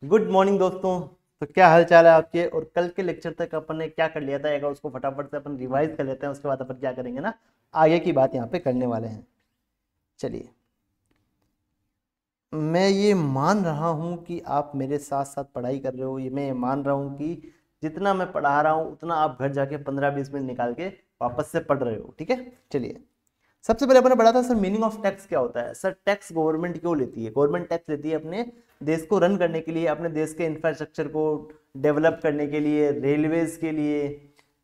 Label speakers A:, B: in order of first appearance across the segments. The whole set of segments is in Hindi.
A: गुड मॉर्निंग दोस्तों। तो क्या हाल चाल है आपके। और कल के लेक्चर तक अपन ने क्या कर लिया था, एक उसको फटाफट से अपन रिवाइज कर लेते हैं। उसके बाद अपन क्या करेंगे ना, आगे की बात यहाँ पे करने वाले हैं। चलिए, मैं ये मान रहा हूँ कि आप मेरे साथ साथ पढ़ाई कर रहे हो। ये मैं मान रहा हूँ कि जितना मैं पढ़ा रहा हूँ उतना आप घर जाके 15-20 मिनट निकाल के वापस से पढ़ रहे हो। ठीक है, चलिए। सबसे पहले अपने पढ़ा था सर मीनिंग ऑफ टैक्स क्या होता है। सर टैक्स गवर्नमेंट क्यों लेती है। गवर्नमेंट टैक्स लेती है अपने देश को रन करने के लिए, अपने देश के इंफ्रास्ट्रक्चर को डेवलप करने के लिए, रेलवेज के लिए,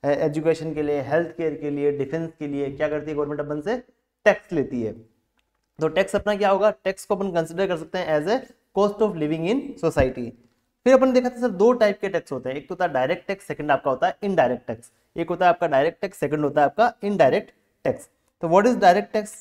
A: एजुकेशन के लिए, हेल्थ केयर के लिए, डिफेंस के लिए। क्या करती है गवर्नमेंट अपन से टैक्स लेती है। तो टैक्स अपना क्या होगा, टैक्स को अपन कंसिडर कर सकते हैं as a cost of living in society. फिर अपन देखा था सर दो टाइप के टैक्स होते हैं, एक तो होता है डायरेक्ट टैक्स, सेकंड आपका होता है इनडायरेक्ट टैक्स। एक होता है आपका डायरेक्ट टैक्स, सेकंड होता है आपका इनडायरेक्ट टैक्स। तो व्हाट इज डायरेक्ट टैक्स,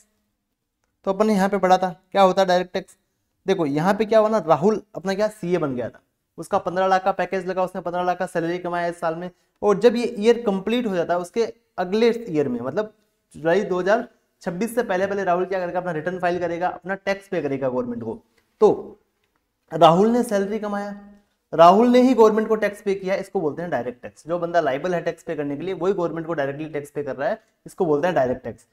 A: तो अपन ने यहाँ पे पढ़ा था क्या होता है डायरेक्ट टैक्स। देखो यहाँ पे क्या हुआ ना, राहुल अपना क्या सीए बन गया था, उसका 15 लाख का पैकेज लगा, उसने 15 लाख का सैलरी कमाया इस साल में। और जब ये ईयर कंप्लीट हो जाता है उसके अगले ईयर में, मतलब जुलाई 2026 से पहले पहले राहुल क्या करेगा, अपना रिटर्न फाइल करेगा, अपना टैक्स पे करेगा गवर्नमेंट को। तो राहुल ने सैलरी कमाया, राहुल ने ही गवर्नमेंट को टैक्स पे किया, इसको बोलते हैं डायरेक्ट टैक्स। जो बंदा लाइबल है टैक्स पे करने के लिए वही गवर्नमेंट को डायरेक्टली टैक्स पे कर रहा है, इसको बोलते हैं डायरेक्ट टैक्स।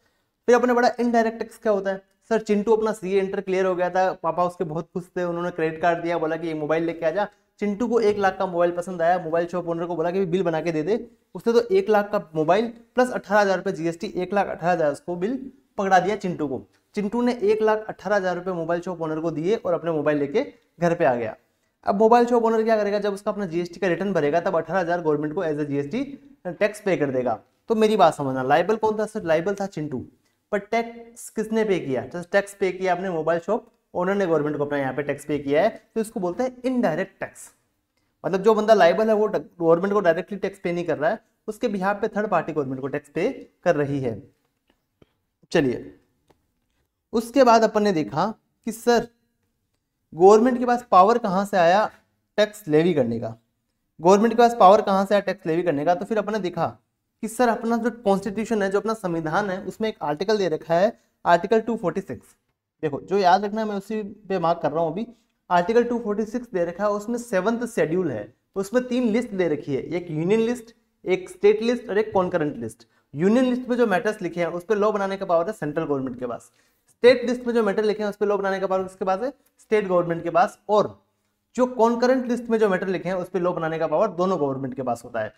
A: फिर अपने बड़ा इनडायरेक्ट टैक्स क्या होता है। सर चिंटू अपना सीए इंटर क्लियर हो गया था, पापा उसके बहुत खुश थे, उन्होंने क्रेडिट कार्ड दिया, बोला कि ये मोबाइल लेके आ जा। चिंटू को 1 लाख का मोबाइल पसंद आया, मोबाइल शॉप ओनर को बोला कि बिल बना के दे दे। उसने तो 1 लाख का मोबाइल प्लस 18,000 रुपये जीएसटी, 1,18,000 उसको बिल पकड़ा दिया चिंटू को। चिंटू ने 1,18,000 रुपये मोबाइल शॉप ओनर को दिए और अपने मोबाइल लेके घर पे आ गया। अब मोबाइल शॉप ओनर क्या करेगा, जब उसका अपना जीएसटी का रिटर्न भरेगा तब 18,000 गवर्नमेंट को एज ए जीएसटी टैक्स पे कर देगा। तो मेरी बात समझना, लाइबल कौन था सर, लाइबल था चिंटू, पर टैक्स किसने पे किया, तो टैक्स पे किया अपने मोबाइल शॉप ओनर ने गवर्नमेंट को अपना यहाँ पे टैक्स पे किया है। तो इसको बोलते हैं इनडायरेक्ट टैक्स। मतलब जो बंदा लाइबल है वो गवर्नमेंट को डायरेक्टली टैक्स पे नहीं कर रहा है, उसके बिहाफ पे थर्ड पार्टी गवर्नमेंट को टैक्स पे कर रही है। चलिए, उसके बाद अपन ने देखा कि सर गवर्नमेंट के पास पावर कहां से आया टैक्स लेवी करने का। गवर्नमेंट के पास पावर कहां से आया टैक्स लेवी करने का, तो फिर अपन ने देखा कि सर अपना जो कॉन्स्टिट्यूशन है, जो अपना संविधान है, उसमें एक आर्टिकल दे रखा है आर्टिकल 246। देखो जो याद रखना है मैं उसी पे मार्क कर रहा हूं अभी। आर्टिकल 246 दे रखा है, उसमें 7th शेड्यूल है, उसमें 3 लिस्ट दे रखी है, एक यूनियन लिस्ट, एक स्टेट लिस्ट और एक कॉन्करेंट लिस्ट। यूनियन लिस्ट में जो मैटर्स लिखे हैं उस पर लॉ बनाने का पावर है सेंट्रल गवर्नमेंट के पास। स्टेट लिस्ट में जो मैटर लिखे हैं उस पर लॉ बनाने का पावर किसके पास है, स्टेट गवर्नमेंट के पास। और जो कॉन्करेंट लिस्ट में जो मैटर लिखे हैं उस पर लॉ बनाने का पावर दोनों गवर्नमेंट के पास होता है।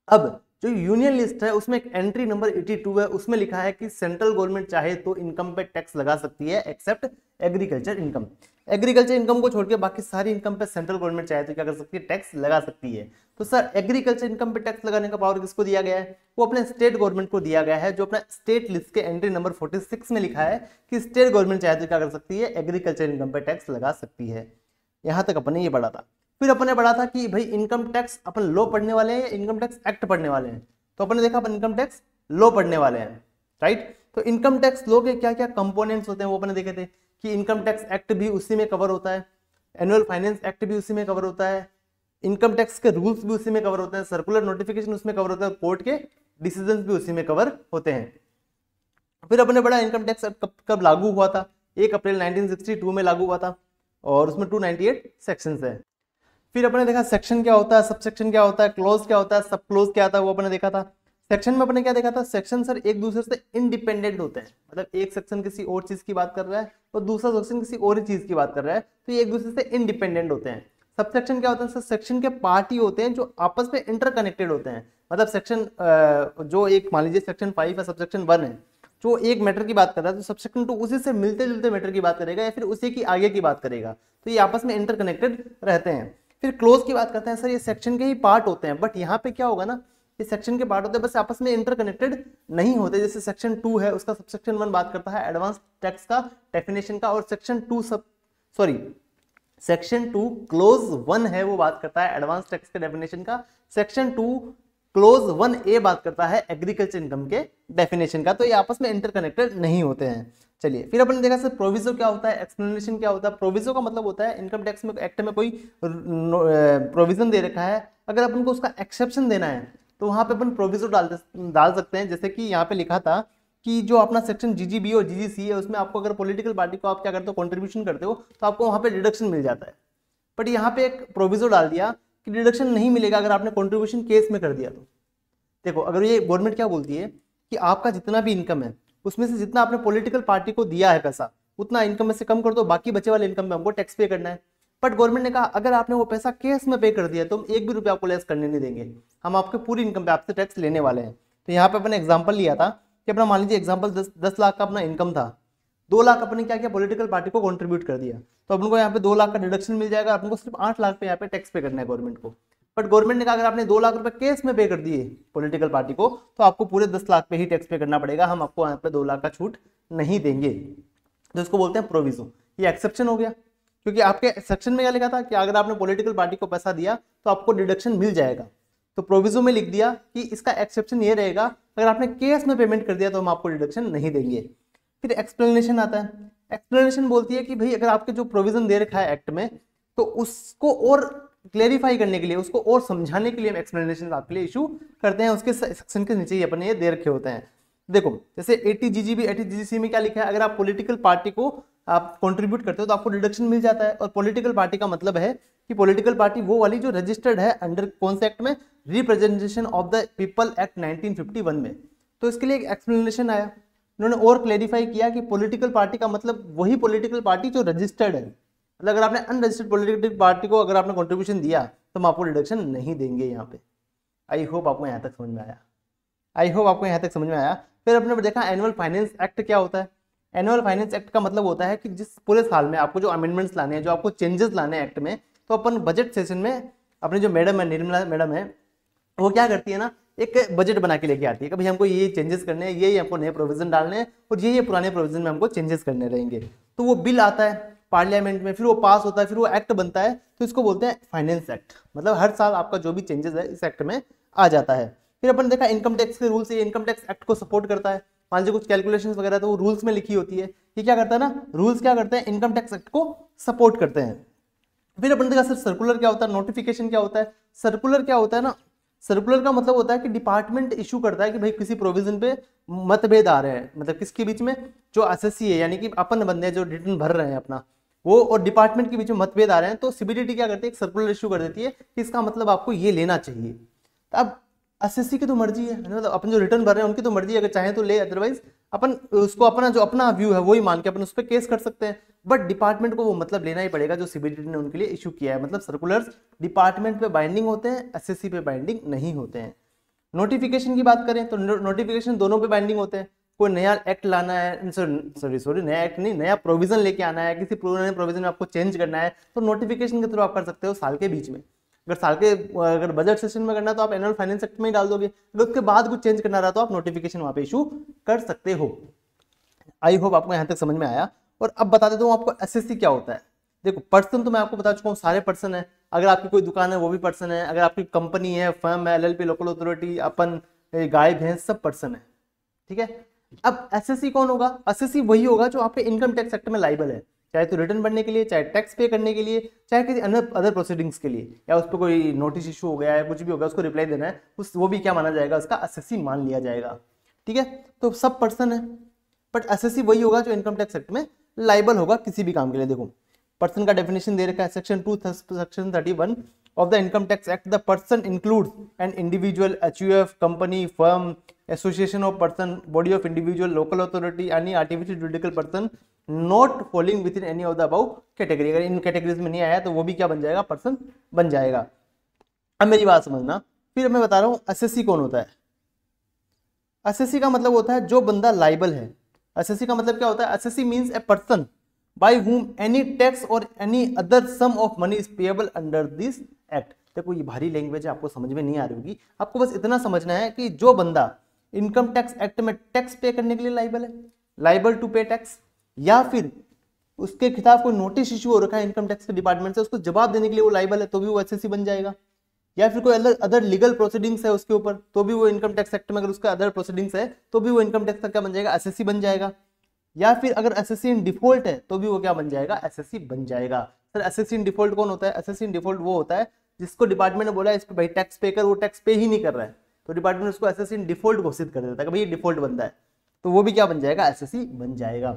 A: अब जो यूनियन लिस्ट है उसमें एक एंट्री नंबर 82 है, उसमें लिखा है कि सेंट्रल गवर्नमेंट चाहे तो इनकम पे टैक्स लगा सकती है except agriculture income. Agriculture income को छोड़ के बाकी सारी इनकम पे सेंट्रल गवर्नमेंट चाहे तो क्या कर सकती है, टैक्स लगा सकती है। तो सर एग्रीकल्चर इनकम पे टैक्स लगाने का पावर किसको दिया गया है, वो अपने स्टेट गवर्नमेंट को दिया गया है। जो अपना स्टेट लिस्ट के एंट्री नंबर 46 में लिखा है कि स्टेट गवर्नमेंट चाहे तो क्या कर सकती है, एग्रीकल्चर इनकम पे टैक्स लगा सकती है। यहां तक अपने ये पढ़ा था। फिर अपने पढ़ा था कि भाई इनकम टैक्स अपन लॉ पढ़ने वाले हैं या इनकम टैक्स एक्ट पढ़ने वाले हैं। तो अपन ने देखा अपन इनकम टैक्स लॉ पढ़ने वाले हैं, राइट। तो इनकम टैक्स लॉ के क्या क्या कंपोनेंट्स होते हैं वो अपने देखे थे कि इनकम टैक्स एक्ट भी उसी में कवर होता है, एनुअल फाइनेंस एक्ट भी उसी में कवर होता है, इनकम टैक्स के रूल्स भी उसी में कवर होते हैं, सर्कुलर नोटिफिकेशन उसमें कवर होता है, कोर्ट के डिसीजन भी उसी में कवर होते हैं। फिर अपने बड़ा इनकम टैक्स कब लागू हुआ था, 1 अप्रैल 1962 में लागू हुआ था, और उसमें 298 सेक्शंस है। फिर अपने देखा सेक्शन क्या होता है, सब सेक्शन क्या होता है, क्लोज क्या होता है, सब क्लोज क्या आता है, वो अपने देखा था। सेक्शन में अपने क्या देखा था, सेक्शन सर एक दूसरे से इंडिपेंडेंट होते हैं, मतलब एक सेक्शन किसी और चीज की बात कर रहा है और दूसरा सेक्शन किसी और ही चीज की बात कर रहा है, तो ये एक दूसरे से इंडिपेंडेंट होते हैं। सब सेक्शन क्या होता है सर, सेक्शन के पार्ट ही होते हैं जो आपस में इंटरकनेक्टेड होते हैं। मतलब सेक्शन जो एक मान लीजिए सेक्शन 5 है, सब सेक्शन 1 है, जो एक मैटर की बात कर रहा है तो सब सेक्शन 2 उसी से मिलते जुलते मैटर की बात करेगा या फिर उसी की आगे की बात करेगा, तो ये आपस में इंटरकनेक्टेड रहते हैं। फिर क्लोज की बात करते हैं, सर ये सेक्शन के ही पार्ट होते हैं, बट यहाँ पे क्या होगा ना, ये सेक्शन के पार्ट होते हैं बस आपस में इंटरकनेक्टेड नहीं होते। जैसे सेक्शन 2 है उसका सबसेक्शन 1 बात करता है एडवांस टैक्स का डेफिनेशन का, और सेक्शन 2 क्लोज 1 है वो बात करता है एडवांस टैक्स के डेफिनेशन का, सेक्शन 2 क्लोज 1A बात करता है एग्रीकल्चर इनकम के डेफिनेशन का। तो ये आपस में इंटरकनेक्टेड नहीं होते हैं। चलिए, फिर अपन ने देखा सर प्रोविजो क्या होता है, एक्सप्लेनेशन क्या होता है। प्रोविजो का मतलब होता है इनकम टैक्स में एक्ट में कोई प्रोविजन दे रखा है, अगर अपन को उसका एक्सेप्शन देना है तो वहां पे अपन प्रोविजो डाल सकते हैं। जैसे कि यहाँ पे लिखा था कि जो अपना सेक्शन जीजीबी और जीजीसी है उसमें आपको अगर पॉलिटिकल पार्टी को आप क्या करते हो, कंट्रीब्यूशन करते हो, तो आपको वहां पे डिडक्शन मिल जाता है। बट यहाँ पे एक प्रोविजो डाल दिया कि डिडक्शन नहीं मिलेगा अगर आपने कंट्रीब्यूशन केस में कर दिया तो। देखो अगर ये गवर्नमेंट क्या बोलती है कि आपका जितना भी इनकम है उसमें से जितना आपने पॉलिटिकल पार्टी को दिया है पैसा उतना इनकम में से कम कर दो, बाकी बचे वाले इनकम में हमको टैक्स पे करना है। बट गवर्नमेंट ने कहा अगर आपने वो पैसा केस में पे कर दिया तो हम 1 भी रुपया आपको लेस करने नहीं देंगे, हम आपके पूरी इनकम पे आपसे टैक्स लेने वाले हैं। तो यहाँ पे अपने एग्जाम्पल लिया था कि अपना मान लीजिए एग्जाम्पल 10 लाख का अपना इनकम था, 2 लाख अपने क्या किया पॉलिटिकल पार्टी को कंट्रीब्यूट कर दिया, तो अपन को यहाँ पे 2 लाख का डिडक्शन मिल जाएगा, अपन को सिर्फ 8 लाख पे यहाँ पे टैक्स पे करना है गवर्नमेंट को। बट गवर्नमेंट ने कहा अगर आपने 2 लाख रुपए केस में पे कर दिए पॉलिटिकल पार्टी को तो आपको पूरे 10 लाख पे ही टैक्स पे करना पड़ेगा, हम आपको यहाँ पे 2 लाख का छूट नहीं देंगे। तो इसको बोलते हैं प्रोविजो। ये एक्सेप्शन हो गया क्योंकि आपके सेक्शन में क्या लिखा था कि अगर आपने पॉलिटिकल पार्टी को पैसा दिया तो आपको डिडक्शन मिल जाएगा, तो प्रोविजो में लिख दिया कि इसका एक्सेप्शन ये रहेगा अगर आपने केस में पेमेंट कर दिया तो हम आपको डिडक्शन नहीं देंगे। फिर एक्सप्लेनेशन आता है। एक्सप्लेनेशन बोलती है कि भाई अगर आपके जो प्रोविजन दे रखा है एक्ट में तो उसको और क्लेरिफाई करने के लिए, उसको और समझाने के लिए हम एक्सप्लेनेशन आपके लिए इशू करते हैं, उसके सेक्शन के नीचे ही अपने ये दे रखे होते हैं। देखो जैसे 80GGB 80GGC में क्या लिखा है, अगर आप पॉलिटिकल पार्टी को आप कंट्रीब्यूट करते हो तो आपको डिडक्शन मिल जाता है। और पॉलिटिकल पार्टी का मतलब है कि पॉलिटिकल पार्टी वो वाली जो रजिस्टर्ड है अंडर कौन से एक्ट में, representation of the people act 1951 में। तो इसके लिए एक एक्सप्लेनेशन आया, उन्होंने और क्लेरिफाई किया कि पॉलिटिकल पार्टी का मतलब वही पॉलिटिकल पार्टी जो रजिस्टर्ड है, मतलब अगर आपने अनरजिस्टर्ड पॉलिटिकल पार्टी को अगर आपने कंट्रीब्यूशन दिया तो हम आपको डिडक्शन नहीं देंगे यहाँ पे। आई होप आपको यहाँ तक समझ में आया, आई होप आपको यहाँ तक समझ में आया। फिर अपने देखा एनुअल फाइनेंस एक्ट क्या होता है। एनुअल फाइनेंस एक्ट का मतलब होता है कि जिस पूरे साल में आपको जो अमेंडमेंट्स लाने हैं, जो आपको चेंजेस लाने हैं एक्ट में, तो अपन बजट सेशन में अपने जो मैडम है निर्मला मैडम है वो क्या करती है ना, एक बजट बना के लेके आती है कि भाई हमको ये चेंजेस करने हैं, ये हमको नए प्रोविजन डालने हैं और ये पुराने प्रोविजन में हमको चेंजेस करने रहेंगे। तो वो बिल आता है पार्लियामेंट में, फिर वो पास होता है, फिर वो एक्ट बनता है, तो इसको बोलते हैं फाइनेंस एक्ट। मतलब हर साल आपका जो भी चेंजेस है इस एक्ट में आ जाता है। फिर अपन देखा इनकम टैक्स के रूल्स, ये इनकम टैक्स एक्ट को सपोर्ट करता है। मान लीजिए कुछ कैलकुलेशंस वगैरह तो वो रूल्स में लिखी होती है, ये क्या करता है ना, रूल्स क्या करते हैं, इनकम टैक्स एक्ट को सपोर्ट करते हैं। फिर अपन देखा सर सर्कुलर क्या होता है, नोटिफिकेशन क्या होता है। सर्कुलर क्या होता है ना, सर्कुलर का मतलब होता है कि डिपार्टमेंट इशू करता है कि भाई किसी प्रोविजन पे मतभेद आ रहे हैं, मतलब किसके बीच में, जो एसएससी है यानी कि अपन बंदे जो रिटर्न भर रहे हैं अपना वो, और डिपार्टमेंट के बीच में मतभेद आ रहे हैं, तो सीबीडीटी क्या करती है, एक सर्कुलर इशू कर देती है कि इसका मतलब आपको ये लेना चाहिए। तो अब एसएससी की तो मर्जी है, मतलब अपन जो रिटर्न भर रहे हैं उनकी तो मर्जी है, अगर चाहे तो ले, अदरवाइज अपन उसको अपना जो अपना व्यू है वही मान के अपन उस पर केस कर सकते हैं। बट डिपार्टमेंट को वो मतलब लेना ही पड़ेगा जो सीबीडीटी ने उनके लिए इशू किया है। मतलब सर्कुलर्स डिपार्टमेंट पे बाइंडिंग होते हैं, एसएससी पे बाइंडिंग नहीं होते हैं। नोटिफिकेशन की बात करें तो नोटिफिकेशन दोनों पे बाइंडिंग होते हैं। कोई नया एक्ट लाना है, सॉरी नया एक्ट नहीं, नया प्रोविजन लेके आना है, किसी पुराने प्रोविजन में आपको चेंज करना है तो नोटिफिकेशन के थ्रू आप कर सकते हो साल के बीच में। अगर बजट सेशन में करना तो आप एनुअल फाइनेंस एक्ट में ही डाल दोगे, अगर उसके बाद कुछ चेंज करना रहा तो आप नोटिफिकेशन वहां पे इशू कर सकते हो। आई होप आपको यहाँ तक समझ में आया। और अब बता देता हूँ आपको एसएससी क्या होता है। देखो पर्सन तो मैं आपको बता चुका हूँ, सारे पर्सन है, अगर आपकी कोई दुकान है वो भी पर्सन है, अगर आपकी कंपनी है, फर्म है, एलएलपी, लोकल अथॉरिटी, अपन, गाय भैंस, सब पर्सन है, ठीक है। अब एसएससी कौन होगा, एसएससी वही होगा जो आपके इनकम टैक्स एक्ट में लाइबल है, चाहे तो रिटर्न भरने के लिए, चाहे टैक्स पे करने के लिए, चाहे किसी अदर प्रोसीडिंग्स के लिए, या उस पर कोई नोटिस इशू हो गया है, कुछ भी होगा उसको रिप्लाई देना है, वो भी क्या माना जाएगा, उसका एसएससी मान लिया जाएगा, ठीक है। तो सब पर्सन है, बट एसएससी वही होगा जो इनकम टैक्स एक्ट में लाइबल होगा किसी भी काम के लिए। देखो पर्सन का डेफिनेशन दे रखा है section 31 of the income tax act. The person includes an individual, HUF, company, firm, association of person, body of individual, local authority, any artificial juridical person not falling within any of the above category. अगर इन कैटेगरीज में नहीं आया तो वो भी क्या बन जाएगा, पर्सन बन जाएगा। अब मेरी बात समझना, फिर मैं बता रहा हूँ एसएससी कौन होता है। एसएससी का मतलब होता है जो बंदा लाइबल है। एसएससी का मतलब क्या होता है, SSC means a person by whom any tax or any other sum of money is payable under this act। देखो ये भारी लैंग्वेज है, आपको समझ में नहीं आ रही होगी, आपको बस इतना समझना है कि जो बंदा इनकम टैक्स एक्ट में टैक्स पे करने के लिए लाइबल है, लाइबल टू पे टैक्स, या फिर उसके खिलाफ कोई नोटिस इशू हो रखा है इनकम टैक्स के डिपार्टमेंट से, उसको जवाब देने के लिए वो लाइबल है, तो भी वो एसएससी बन जाएगा। या फिर कोई अदर लीगल प्रोसीडिंग्स है उसके ऊपर, तो भी वो इनकम टैक्स एक्ट में, अगर उसका अदर प्रोसीडिंग्स है तो भी वो इनकम टैक्स का क्या बन जाएगा, एसएससी बन जाएगा। या फिर अगर एसएससी इन डिफॉल्ट है तो भी वो क्या बन जाएगा, एसएससी बन जाएगा। सर एसएससी इन डिफॉल्ट कौन होता है, एसएससी इन डिफॉल्ट वो होता है जिसको डिपार्टमेंट ने बोला इस पे भाई टैक्स पे कर, वो टैक्स पे ही नहीं कर रहा है, तो डिपार्टमेंट उसको एसएससी इन डिफॉल्ट घोषित कर देता है कि भाई ये डिफॉल्ट बंदा है, तो वो भी क्या बन जाएगा, एसएससी बन जाएगा,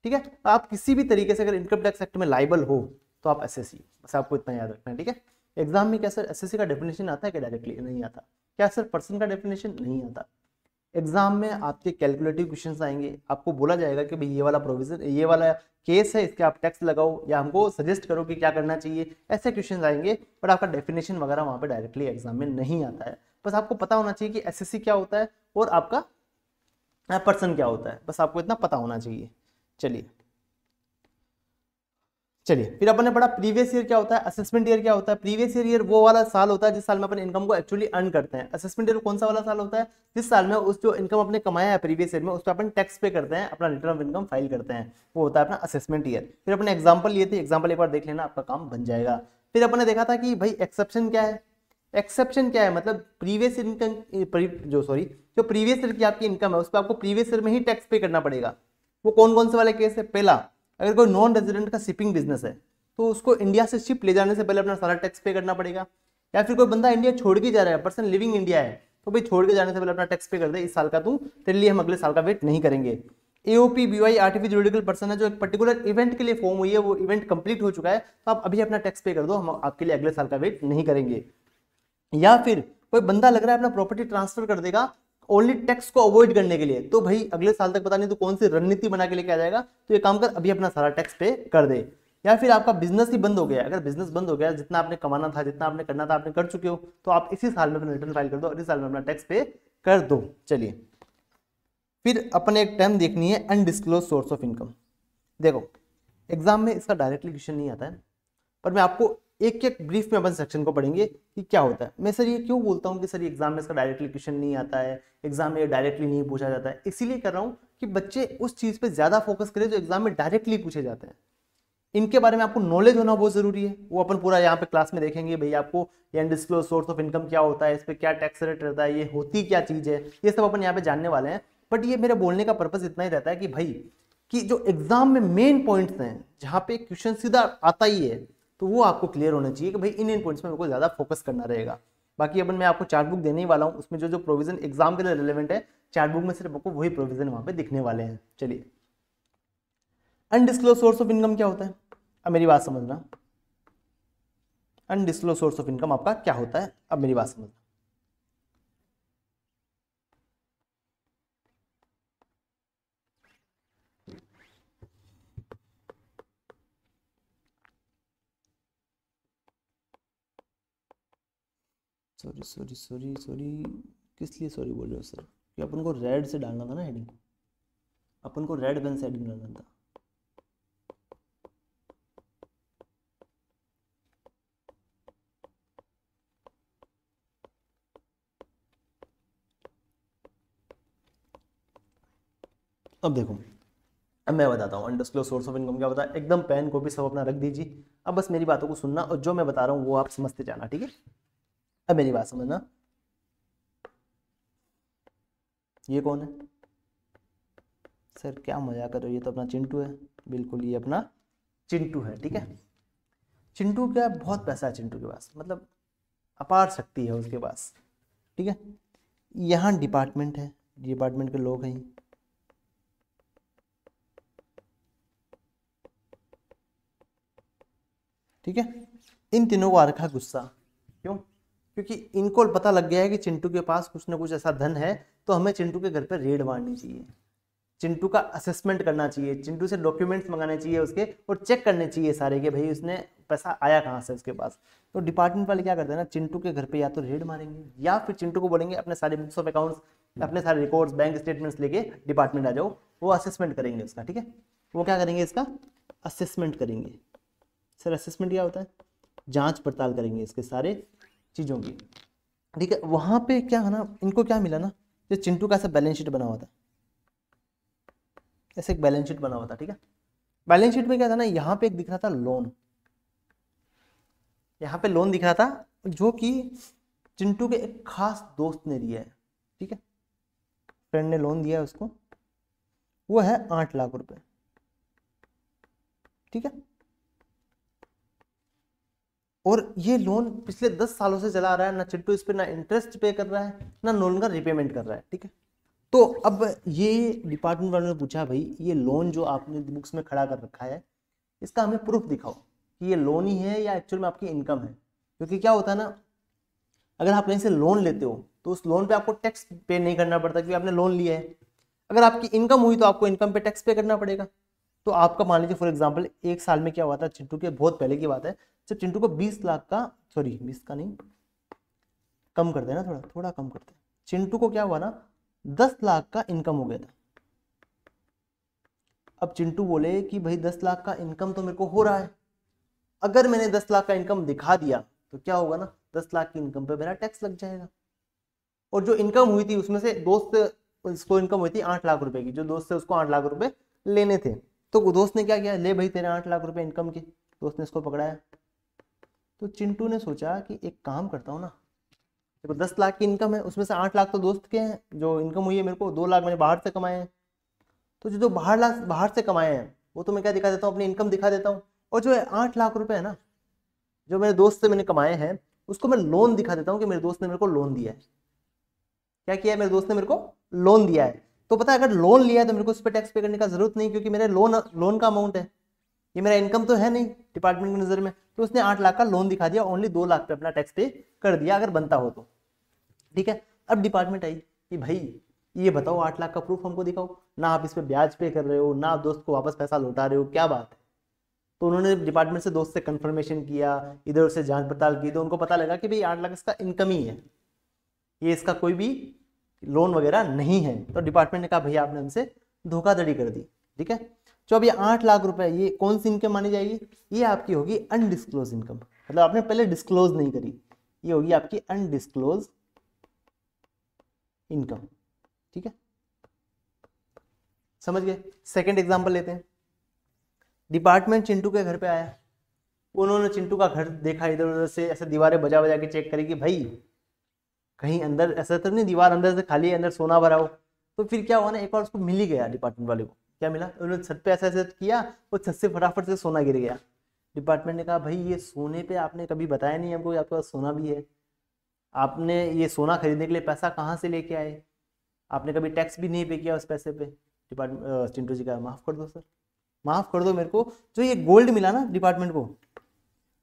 A: ठीक है। आप किसी भी तरीके से अगर इनकम टैक्स एक्ट में लाइबल हो तो आप एसएससी, बस आपको इतना याद रखना है, ठीक है। एग्जाम में क्या सर एसएससी का डेफिनेशन आता है क्या डायरेक्टली? नहीं आता। क्या सर पर्सन का डेफिनेशन? नहीं आता। एग्जाम में आपके कैलकुलेटिव क्वेश्चंस आएंगे, आपको बोला जाएगा कि भाई ये वाला प्रोविजन, ये वाला केस है, इसके आप टैक्स लगाओ या हमको सजेस्ट करो कि क्या करना चाहिए, ऐसे क्वेश्चंस आएंगे। पर आपका डेफिनेशन वगैरह वहाँ पे डायरेक्टली एग्जाम में नहीं आता है। बस आपको पता होना चाहिए कि एसएससी क्या होता है और आपका पर्सन क्या होता है, बस आपको इतना पता होना चाहिए। चलिए फिर अपन ने पढ़ा प्रीवियस ईयर क्या होता है, असेसमेंट ईयर क्या होता है। प्रीवियस ईयर वो वाला साल होता है जिस साल में अपन इनकम को एक्चुअली अर्न करते हैं। असेसमेंट ईयर कौन सा वाला साल होता है, जिस साल में उस जो इनकम अपने कमाया है प्रीवियस ईयर में, उस पर अपन टैक्स पे करते हैं, अपना रिटर्न ऑफ इनकम फाइल करते हैं, वो होता है अपना असेसमेंट ईयर। फिर अपने एग्जाम्पल लिए थे, एग्जाम्पल एक बार देख लेना, आपका काम बन जाएगा। फिर अपन ने देखा था कि भाई एक्सेप्शन क्या है। एक्सेप्शन क्या है, मतलब प्रीवियस इनकम जो प्रीवियस ईयर की आपकी इनकम है उस पर आपको प्रीवियस ईयर में ही टैक्स पे करना पड़ेगा। वो कौन कौन से वाले केस है? पहला, अगर कोई नॉन रेजिडेंट का शिपिंग बिजनेस है तो उसको इंडिया से शिप ले जाने से पहले अपना सारा टैक्स पे करना पड़ेगा। या फिर कोई बंदा इंडिया छोड़ के जा रहा है, पर्सन लिविंग इंडिया है, तो भाई छोड़ के जाने से पहले अपना टैक्स पे कर दे, इस साल का तू, तेरे लिए हम अगले साल का वेट नहीं करेंगे। एओपी बीवाई आरटीफी जुरिडिकल पर्सन है जो एक पर्टिकुलर इवेंट के लिए फॉर्म हुई है, वो इवेंट कंप्लीट हो चुका है, तो आप अभी अपना टैक्स पे कर दो, हम आपके लिए अगले साल का वेट नहीं करेंगे। या फिर कोई बंदा लग रहा है अपना प्रॉपर्टी ट्रांसफर कर देगा ओनली टैक्स को अवॉइड करने के लिए, तो भाई अगले साल तक पता नहीं तो कौन सी रणनीति बना के लेके आ जाएगा, तो ये काम कर अभी अपना सारा टैक्स पे कर दे। या फिर आपका बिजनेस ही बंद हो गया, अगर बिजनेस बंद हो गया, जितना आपने कमाना था, जितना आपने करना था आपने कर चुके हो, तो आप इसी साल में अपना रिटर्न फाइल कर दो, अगले साल में अपना टैक्स पे कर दो। चलिए फिर अपन एक टर्म देखनी है अनडिस्क्लोज सोर्स ऑफ इनकम। देखो एग्जाम में इसका डायरेक्टली क्वेश्चन नहीं आता है, पर मैं आपको एक एक ब्रीफ में अपन सेक्शन को पढ़ेंगे कि क्या होता है। मैं सर ये क्यों बोलता हूँ कि सर एग्जाम में इसका डायरेक्टली क्वेश्चन नहीं आता है, एग्जाम में डायरेक्टली नहीं पूछा जाता है, इसीलिए कर रहा हूँ कि बच्चे उस चीज पे ज्यादा फोकस करें जो एग्जाम में डायरेक्टली पूछे जाते हैं। इनके बारे में आपको नॉलेज होना बहुत जरूरी है, वो अपन पूरा यहाँ पे क्लास में देखेंगे। भाई आपको ये अनडिस्क्लोज सोर्स ऑफ इनकम क्या होता है, इस पे क्या टैक्स रेट रहता है, ये होती क्या चीज है, ये सब अपन यहाँ पे जानने वाले हैं। बट ये मेरे बोलने का पर्पस इतना ही रहता है कि भाई कि जो एग्जाम में मेन पॉइंट्स हैं जहाँ पे क्वेश्चन सीधा आता ही है, तो वो आपको क्लियर होना चाहिए कि भाई इन पॉइंट्स में मेरे को ज्यादा फोकस करना रहेगा। बाकी अपन मैं आपको चार्ट बुक देने ही वाला हूँ, उसमें जो जो प्रोविजन एग्जाम के लिए रिलेवेंट है चार्ट बुक में सिर्फ आपको वही प्रोविजन वहां पे दिखने वाले हैं। चलिए अनडिस्क्लोज सोर्स ऑफ इनकम क्या होता है, अब मेरी बात समझना। अनडिस्क्लोज सोर्स ऑफ इनकम आपका क्या होता है, अब मेरी बात समझना। सॉरी किस लिए सॉरी बोल रहे हो सर? कि अपन को रेड से डालना था ना हेडिंग, अपन को रेड पेन से हेडिंग डालना था। अब देखो, अब मैं बताता हूँ अनडिस्क्लोज सोर्स ऑफ इनकम क्या होता है। एकदम पेन कॉपी सब अपना रख दीजिए, अब बस मेरी बातों को सुनना और जो मैं बता रहा हूँ वो आप समझते जाना, ठीक है। अब मेरी बात समझना, ये कौन है सर? क्या मजा कर रहे हो, ये तो अपना चिंटू है। बिल्कुल ये अपना चिंटू है, ठीक है। चिंटू क्या बहुत पैसा है चिंटू के पास, मतलब अपार शक्ति है उसके पास, ठीक है। यहाँ डिपार्टमेंट है, डिपार्टमेंट के लोग हैं, ठीक है। इन तीनों को आ रखा गुस्सा, क्यों? क्योंकि इनको पता लग गया है कि चिंटू के पास कुछ ना कुछ ऐसा धन है, तो हमें चिंटू के घर पर रेड मारनी चाहिए, चिंटू का असेसमेंट करना चाहिए, चिंटू से डॉक्यूमेंट्स मंगाने चाहिए उसके, और चेक करने चाहिए सारे कि भाई उसने पैसा आया कहाँ से उसके पास। तो डिपार्टमेंट वाले क्या करते हैं ना, चिंटू के घर पे या तो रेड मारेंगे या फिर चिंटू को बोलेंगे अपने सारे बुक्स ऑफ अकाउंट्स, अपने सारे रिकॉर्ड्स, बैंक स्टेटमेंट्स लेके डिपार्टमेंट आ जाओ, वो असेसमेंट करेंगे उसका, ठीक है। वो क्या करेंगे, इसका असेसमेंट करेंगे। सर असेसमेंट क्या होता है? जांच पड़ताल करेंगे इसके सारे चीज़ों की, ठीक है। वहाँ पे क्या है ना, इनको क्या मिला ना, जो चिंटू का ऐसा बैलेंस शीट बना हुआ था, ऐसे एक बैलेंस शीट बना हुआ था, ठीक है। बैलेंस शीट में क्या था ना, यहाँ पे एक दिख रहा था लोन, यहाँ पे लोन दिख रहा था जो कि चिंटू के एक खास दोस्त ने दिया है, ठीक है। फ्रेंड ने लोन दिया है उसको, वो है 8 लाख रुपए, ठीक है। और ये लोन पिछले 10 सालों से चला आ रहा है, ना चिंटू इस पे ना इंटरेस्ट पे कर रहा है, ना लोन का रिपेमेंट कर रहा है, ठीक है। तो अब ये डिपार्टमेंट वालों ने पूछा भाई ये लोन जो आपने बुक्स में खड़ा कर रखा है इसका हमें प्रूफ दिखाओ। कि ये लोन ही है या एक्चुअल में आपकी इनकम है। क्योंकि क्या होता है ना, अगर आप कहीं से लोन लेते हो तो उस लोन पे आपको टैक्स पे नहीं करना पड़ता क्योंकि आपने लोन लिया है। अगर आपकी इनकम हुई तो आपको इनकम पे टैक्स पे करना पड़ेगा। तो आपका मान लीजिए फॉर एग्जांपल एक साल में क्या हुआ था, चिंटू के बहुत पहले की बात है, जब चिंटू को 20 लाख का, सॉरी 20 का नहीं, कम करते हैं ना, थोड़ा थोड़ा कम करते हैं, चिंटू को क्या हुआ ना 10 लाख का इनकम हो गया था। अब चिंटू बोले कि भाई 10 लाख का इनकम तो मेरे को हो रहा है, अगर मैंने 10 लाख का इनकम दिखा दिया तो क्या होगा ना, 10 लाख की इनकम पे मेरा टैक्स लग जाएगा। और जो इनकम हुई थी उसमें से दोस्त उसको इनकम हुई थी 8 लाख रुपए की, जो दोस्त से उसको 8 लाख रुपए लेने थे, तो दोस्त ने क्या किया, ले भाई तेरे 8 लाख रुपए इनकम के, दोस्त ने इसको पकड़ाया। तो चिंटू ने सोचा कि एक काम करता हूँ ना, देखो 10 लाख की इनकम है, उसमें से 8 लाख तो दोस्त के हैं, जो इनकम हुई है मेरे को 2 लाख मैंने बाहर से कमाए हैं, तो जो बाहर से कमाए हैं वो तो मैं क्या दिखा देता हूँ, अपनी इनकम दिखा देता हूँ। और जो 8 लाख रुपए है ना, जो मेरे दोस्त से मैंने कमाए हैं, उसको मैं लोन दिखा देता हूँ कि मेरे दोस्त ने मेरे को लोन दिया है। क्या किया है, मेरे दोस्त ने मेरे को लोन दिया है। तो पता है अगर लोन लिया है तो मेरे को उस पर टैक्स पे करने का जरूरत नहीं, क्योंकि मेरे लोन का अमाउंट है, ये मेरा इनकम तो है नहीं डिपार्टमेंट की नजर में। तो उसने 8 लाख का लोन दिखा दिया, ओनली 2 लाख पे अपना टैक्स पे कर दिया अगर बनता हो तो। ठीक है, अब डिपार्टमेंट आई कि भाई ये बताओ 8 लाख का प्रूफ हमको दिखाओ, ना आप इस पे ब्याज पे कर रहे हो, ना आप दोस्त को वापस पैसा लौटा रहे हो, क्या बात है। तो उन्होंने डिपार्टमेंट से दोस्त से कंफर्मेशन किया, इधर उधर से जांच पड़ताल की, तो उनको पता लगा कि भाई 8 लाख इसका इनकम ही है, ये इसका कोई भी लोन वगैरह नहीं है। तो डिपार्टमेंट ने कहा भैया आपने हमसे धोखाधड़ी कर दी। ठीक है, जो अब ये 8 लाख रुपए ये कौन सी इनकम मानी जाएगी, ये आपकी होगी अनडिस्क्लोज इनकम, मतलब आपने पहले डिस्क्लोज नहीं करी, ये होगी आपकी अनडिस्क्लोज इनकम। ठीक है, समझ गए। सेकंड एग्जांपल लेते हैं। डिपार्टमेंट चिंटू के घर पे आया, उन्होंने चिंटू का घर देखा, इधर उधर से ऐसे दीवारें बजा बजा के चेक करी कि भाई कहीं अंदर ऐसा तो नहीं दीवार अंदर से खाली है, अंदर सोना भरा हो। तो फिर क्या हुआ ना, एक बार उसको मिल ही गया डिपार्टमेंट वाले को, क्या मिला, उन्होंने छत पे ऐसा ऐसा किया, वो छत से फटाफट से सोना गिर गया। डिपार्टमेंट ने कहा भाई ये सोने पे आपने कभी बताया नहीं हमको, आपके पास सोना भी है, आपने ये सोना खरीदने के लिए पैसा कहाँ से लेके आए, आपने कभी टैक्स भी नहीं पे किया उस पैसे पे। डिपार्टमेंट चिंटू जी का माफ कर दो सर, माफ कर दो मेरे को, जो ये गोल्ड मिला ना डिपार्टमेंट को,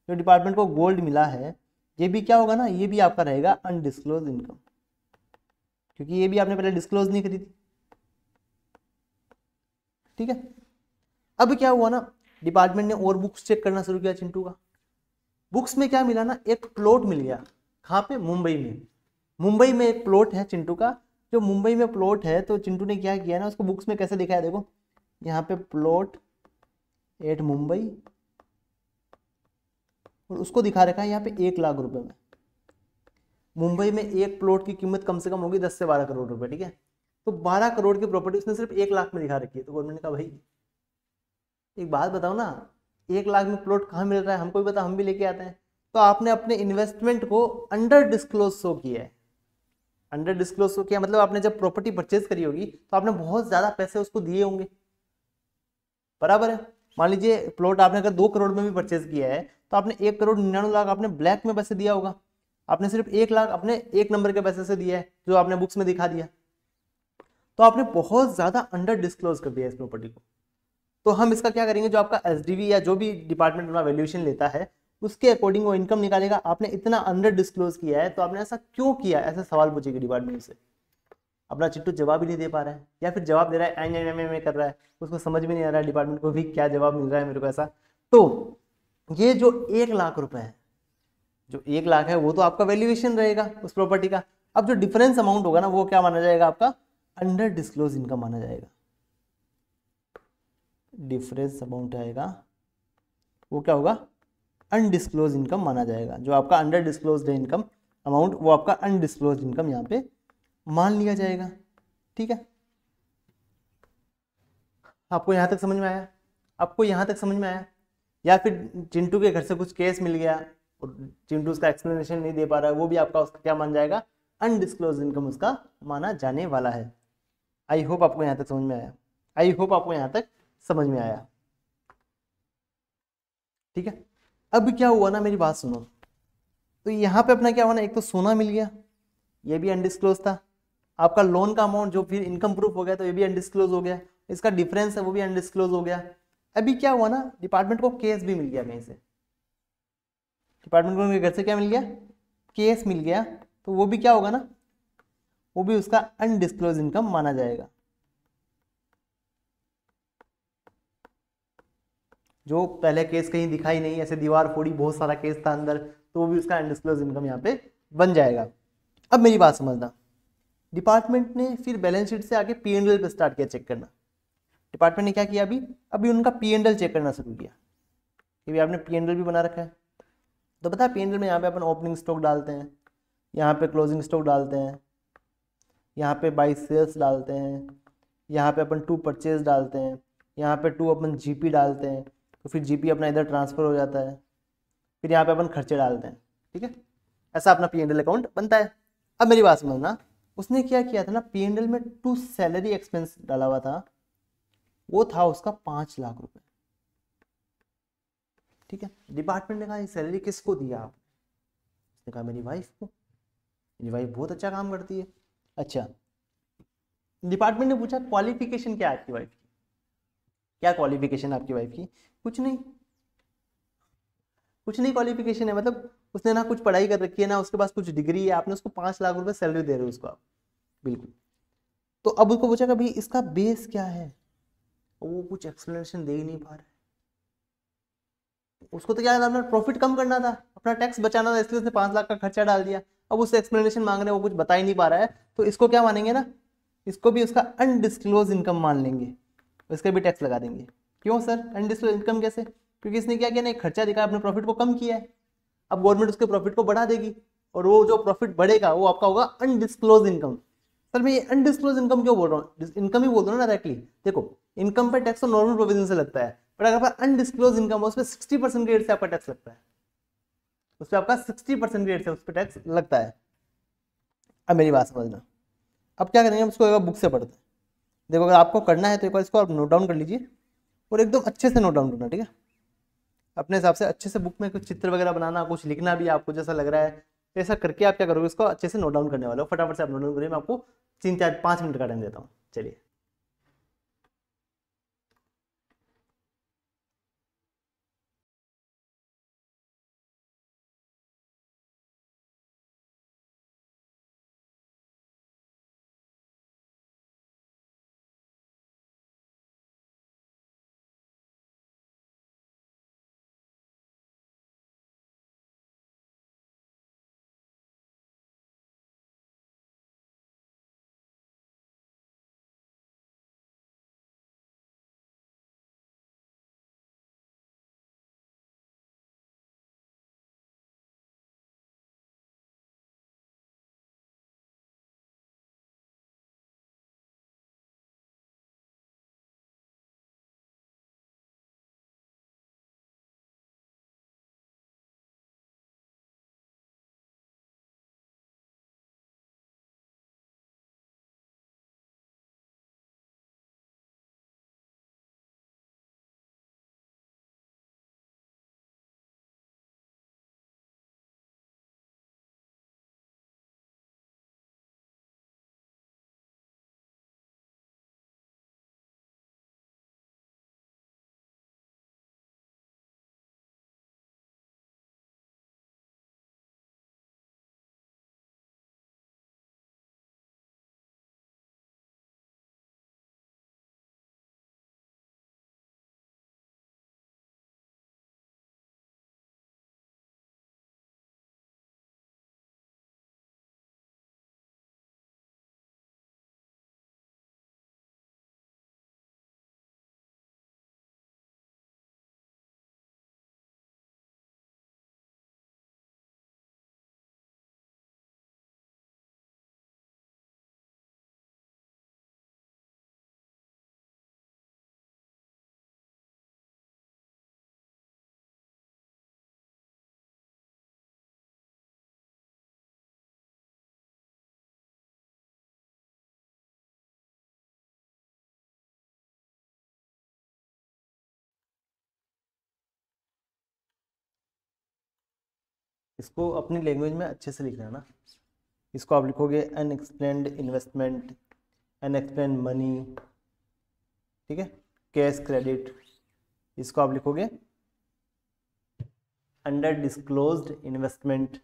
A: जो डिपार्टमेंट को गोल्ड मिला है, ये भी क्या होगा ना, ये भी आपका रहेगा अनडिस्क्लोज इनकम, क्योंकि ये भी आपने पहले डिस्क्लोज नहीं करी थी। ठीक है, अब क्या हुआ ना, डिपार्टमेंट ने और बुक्स चेक करना शुरू किया चिंटू का। बुक्स में क्या मिला ना, एक प्लॉट मिल गया, कहाँ पे, मुंबई में। मुंबई में एक प्लॉट है चिंटू का, जो मुंबई में प्लॉट है, तो चिंटू ने क्या किया ना, उसको बुक्स में कैसे दिखाया, देखो यहाँ पे प्लॉट एट मुंबई, और उसको दिखा रखा है यहाँ पे 1 लाख रुपए में। मुंबई में एक प्लॉट की कीमत कम से कम होगी 10 से 12 करोड़ रुपए। ठीक है, तो 12 करोड़ की प्रॉपर्टी उसने सिर्फ 1 लाख में दिखा रखी है। तो गवर्नमेंट ने कहा भाई एक बात बताओ ना, 1 लाख में प्लॉट कहाँ मिल रहा है, हमको भी पता, हम भी लेके आते हैं। तो आपने अपने इन्वेस्टमेंट को अंडर डिस्क्लोज शो किया है। अंडर डिस्क्लोज शो किया मतलब आपने जब प्रॉपर्टी परचेज करी होगी तो आपने बहुत ज्यादा पैसे उसको दिए होंगे, बराबर है। मान लीजिए प्लॉट आपने अगर 2 करोड़ में भी परचेज किया है, तो आपने 1 करोड़ 99 लाख आपने ब्लैक में पैसे दिया होगा, आपने सिर्फ 1 लाख अपने 1 नंबर के पैसे से दिया है, जो आपने बुक्स में दिखा दिया। तो आपने बहुत ज्यादा अंडर डिस्क्लोज कर दिया इस प्रॉपर्टी को। तो हम इसका क्या करेंगे, जो आपका एसडीवी या जो भी डिपार्टमेंट अपना वैल्यूएशन लेता है उसके अकॉर्डिंग वो इनकम निकालेगा। आपने इतना अंडर डिस्क्लोज किया है, तो आपने ऐसा क्यों किया, ऐसा सवाल पूछेगी डिपार्टमेंट से। अपना चिट्टू जवाब ही नहीं दे पा रहा है, या फिर जवाब दे रहा है में कर रहा है, उसको समझ में नहीं आ रहा है डिपार्टमेंट को भी क्या जवाब मिल रहा है मेरे को ऐसा। तो ये जो 1 लाख रुपए है, जो 1 लाख है वो तो आपका वैल्यूएशन रहेगा उस प्रॉपर्टी का। अब जो डिफरेंस अमाउंट होगा ना, वो क्या माना जाएगा, आपका अंडर डिस्क्लोज इनकम माना जाएगा। डिफरेंस अमाउंट आएगा वो क्या होगा, अनडिस्क्लोज इनकम माना जाएगा। जो आपका अंडर डिस्क्लोज है इनकम अमाउंट, वो आपका अनडिस्क्लोज इनकम यहाँ पे मान लिया जाएगा। ठीक है, आपको यहां तक समझ में आया, आपको यहां तक समझ में आया। या फिर चिंटू के घर से कुछ केस मिल गया और चिंटू उसका एक्सप्लेनेशन नहीं दे पा रहा है, वो भी आपका उसका क्या मान जाएगा, अनडिस्क्लोज इनकम उसका माना जाने वाला है। आई होप आपको यहां तक समझ में आया, आई होप आपको यहां तक समझ में आया। ठीक है, अब क्या हुआ ना, मेरी बात सुनो। तो यहाँ पे अपना क्या हुआ ना, एक तो सोना मिल गया, ये भी अनडिस्क्लोज था। आपका लोन का अमाउंट जो फिर इनकम प्रूफ हो गया, तो ये भी अनडिस्क्लोज हो गया। इसका डिफरेंस है वो भी अनडिस्क्लोज हो गया। अभी क्या हुआ ना, डिपार्टमेंट को केस भी मिल गया कहीं से डिपार्टमेंट को उनके घर से क्या मिल गया, केस मिल गया, तो वो भी क्या होगा ना, वो भी उसका अनडिस्क्लोज इनकम माना जाएगा। जो पहले केस कहीं दिखाई नहीं, ऐसे दीवार फोड़ी, बहुत सारा केस था अंदर, तो वो भी उसका अनडिस्क्लोज इनकम यहाँ पे बन जाएगा। अब मेरी बात समझना, डिपार्टमेंट ने फिर बैलेंस शीट से आके P&L पे स्टार्ट किया चेक करना। डिपार्टमेंट ने क्या किया, अभी उनका P&L चेक करना शुरू किया, कि आपने P&L भी बना रखा है। तो पता है P&L में यहाँ पे अपन ओपनिंग स्टॉक डालते हैं, यहाँ पे क्लोजिंग स्टॉक डालते हैं, यहाँ पे बाई सेल्स डालते हैं, यहाँ पे अपन टू परचेज डालते हैं, यहाँ पे टू अपन जीपी डालते हैं, तो फिर जीपी अपना इधर ट्रांसफर हो जाता है, फिर यहाँ पे अपन खर्चे डालते हैं, ठीक है। ऐसा अपना P&L अकाउंट बनता है। अब मेरी बात समझना, उसने क्या किया था ना, P&L में टू सैलरी एक्सपेंस डाला हुआ था, वो था उसका 5 लाख रुपए, ठीक है। डिपार्टमेंट ने कहा ये सैलरी किसको दिया आप, उसने कहा मेरी वाइफ को, मेरी वाइफ बहुत अच्छा काम करती है। अच्छा, डिपार्टमेंट ने पूछा क्वालिफिकेशन क्या है आपकी वाइफ की, क्या क्वालिफिकेशन आपकी वाइफ की, कुछ नहीं, कुछ नहीं क्वालिफिकेशन है, मतलब उसने ना कुछ पढ़ाई कर रखी है ना उसके पास कुछ डिग्री है, आपने उसको 5 लाख रुपए सैलरी दे रहे हो उसको आप, बिल्कुल। तो अब उसको पूछा कि भाई इसका बेस क्या है, वो कुछ एक्सप्लेनेशन दे ही नहीं पा रहा है। उसको तो क्या था, अपना प्रॉफिट कम करना था, अपना टैक्स बचाना था, इसलिए उसने 5 लाख का खर्चा डाल दिया। अब उससे एक्सप्लेनेशन मांग रहे हैं, वो कुछ बता ही नहीं पा रहा है, तो इसको क्या मानेंगे ना, इसको भी उसका अनडिस्क्लोज इनकम मान लेंगे, इसके भी टैक्स लगा देंगे। क्यों सर अनडिस्क्लोज इनकम कैसे, क्योंकि इसने क्या किया ना, एक खर्चा दिखाया, अपने प्रॉफिट को कम किया है, अब गवर्नमेंट उसके प्रॉफिट को बढ़ा देगी, और वो जो प्रॉफिट बढ़ेगा वो आपका होगा अनडिस्क्लोज इनकम। सर मैं ये अनडिस्क्लोज इनकम क्यों बोल रहा हूँ, इनकम ही बोल रहा हूँ ना डायरेक्टली। देखो इनकम पे टैक्स तो नॉर्मल प्रोविजन से लगता है, बट अगर आपका अनडिस्क्लोज इनकम है उसमें 60% के रेट से आपका टैक्स लगता है, उस पर आपका 60% के रेट से उस पर टैक्स लगता है। अब मेरी बात समझना, अब क्या करेंगे, उसको एक बार बुक से पढ़ते हैं। देखो अगर आपको करना है तो एक बार इसको आप नोट डाउन कर लीजिए, और एकदम अच्छे से नोट डाउन करना, ठीक है। अपने हिसाब से अच्छे से बुक में कुछ चित्र वगैरह बनाना, कुछ लिखना भी आपको जैसा लग रहा है, ऐसा करके आप क्या करोगे, इसको अच्छे से नोट डाउन करने वाले हो। फटाफट से आप नोट डाउन करिए, मैं आपको 3-4-5 मिनट का टाइम देता हूँ, चलिए। इसको अपनी लैंग्वेज में अच्छे से लिखना है ना, इसको आप लिखोगे अनएक्सप्लेन्ड इन्वेस्टमेंट, अनएक्सप्लेन्ड मनी, ठीक है, कैश क्रेडिट, इसको आप लिखोगे अंडर डिस्क्लोज्ड इन्वेस्टमेंट।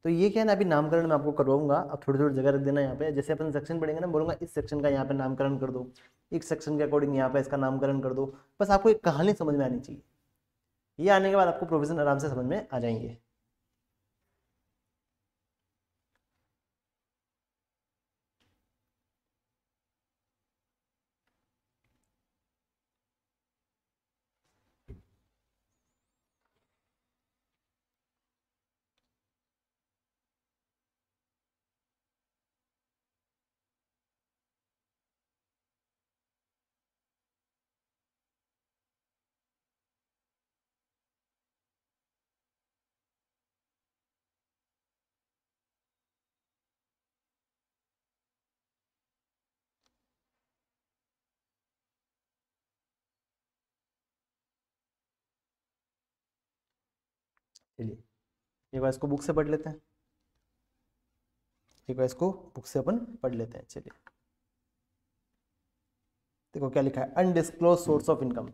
A: तो ये क्या है ना, अभी नामकरण मैं आपको करवाऊंगा, अब थोड़ी थोड़ी जगह रख देना यहाँ पे। जैसे अपन सेक्शन पढ़ेंगे ना, बोलूंगा इस सेक्शन का यहाँ पे नामकरण कर दो, इस सेक्शन के अकॉर्डिंग यहाँ पे इसका नामकरण कर दो। बस आपको एक कहानी समझ में आनी चाहिए, ये आने के बाद आपको प्रोविजन आराम से समझ में आ जाएंगे। चलिए एक बार इसको बुक से पढ़ लेते हैं, एक बार इसको बुक से अपन पढ़ लेते हैं। चलिए देखो क्या लिखा है, अनडिस्क्लोज सोर्स ऑफ इनकम।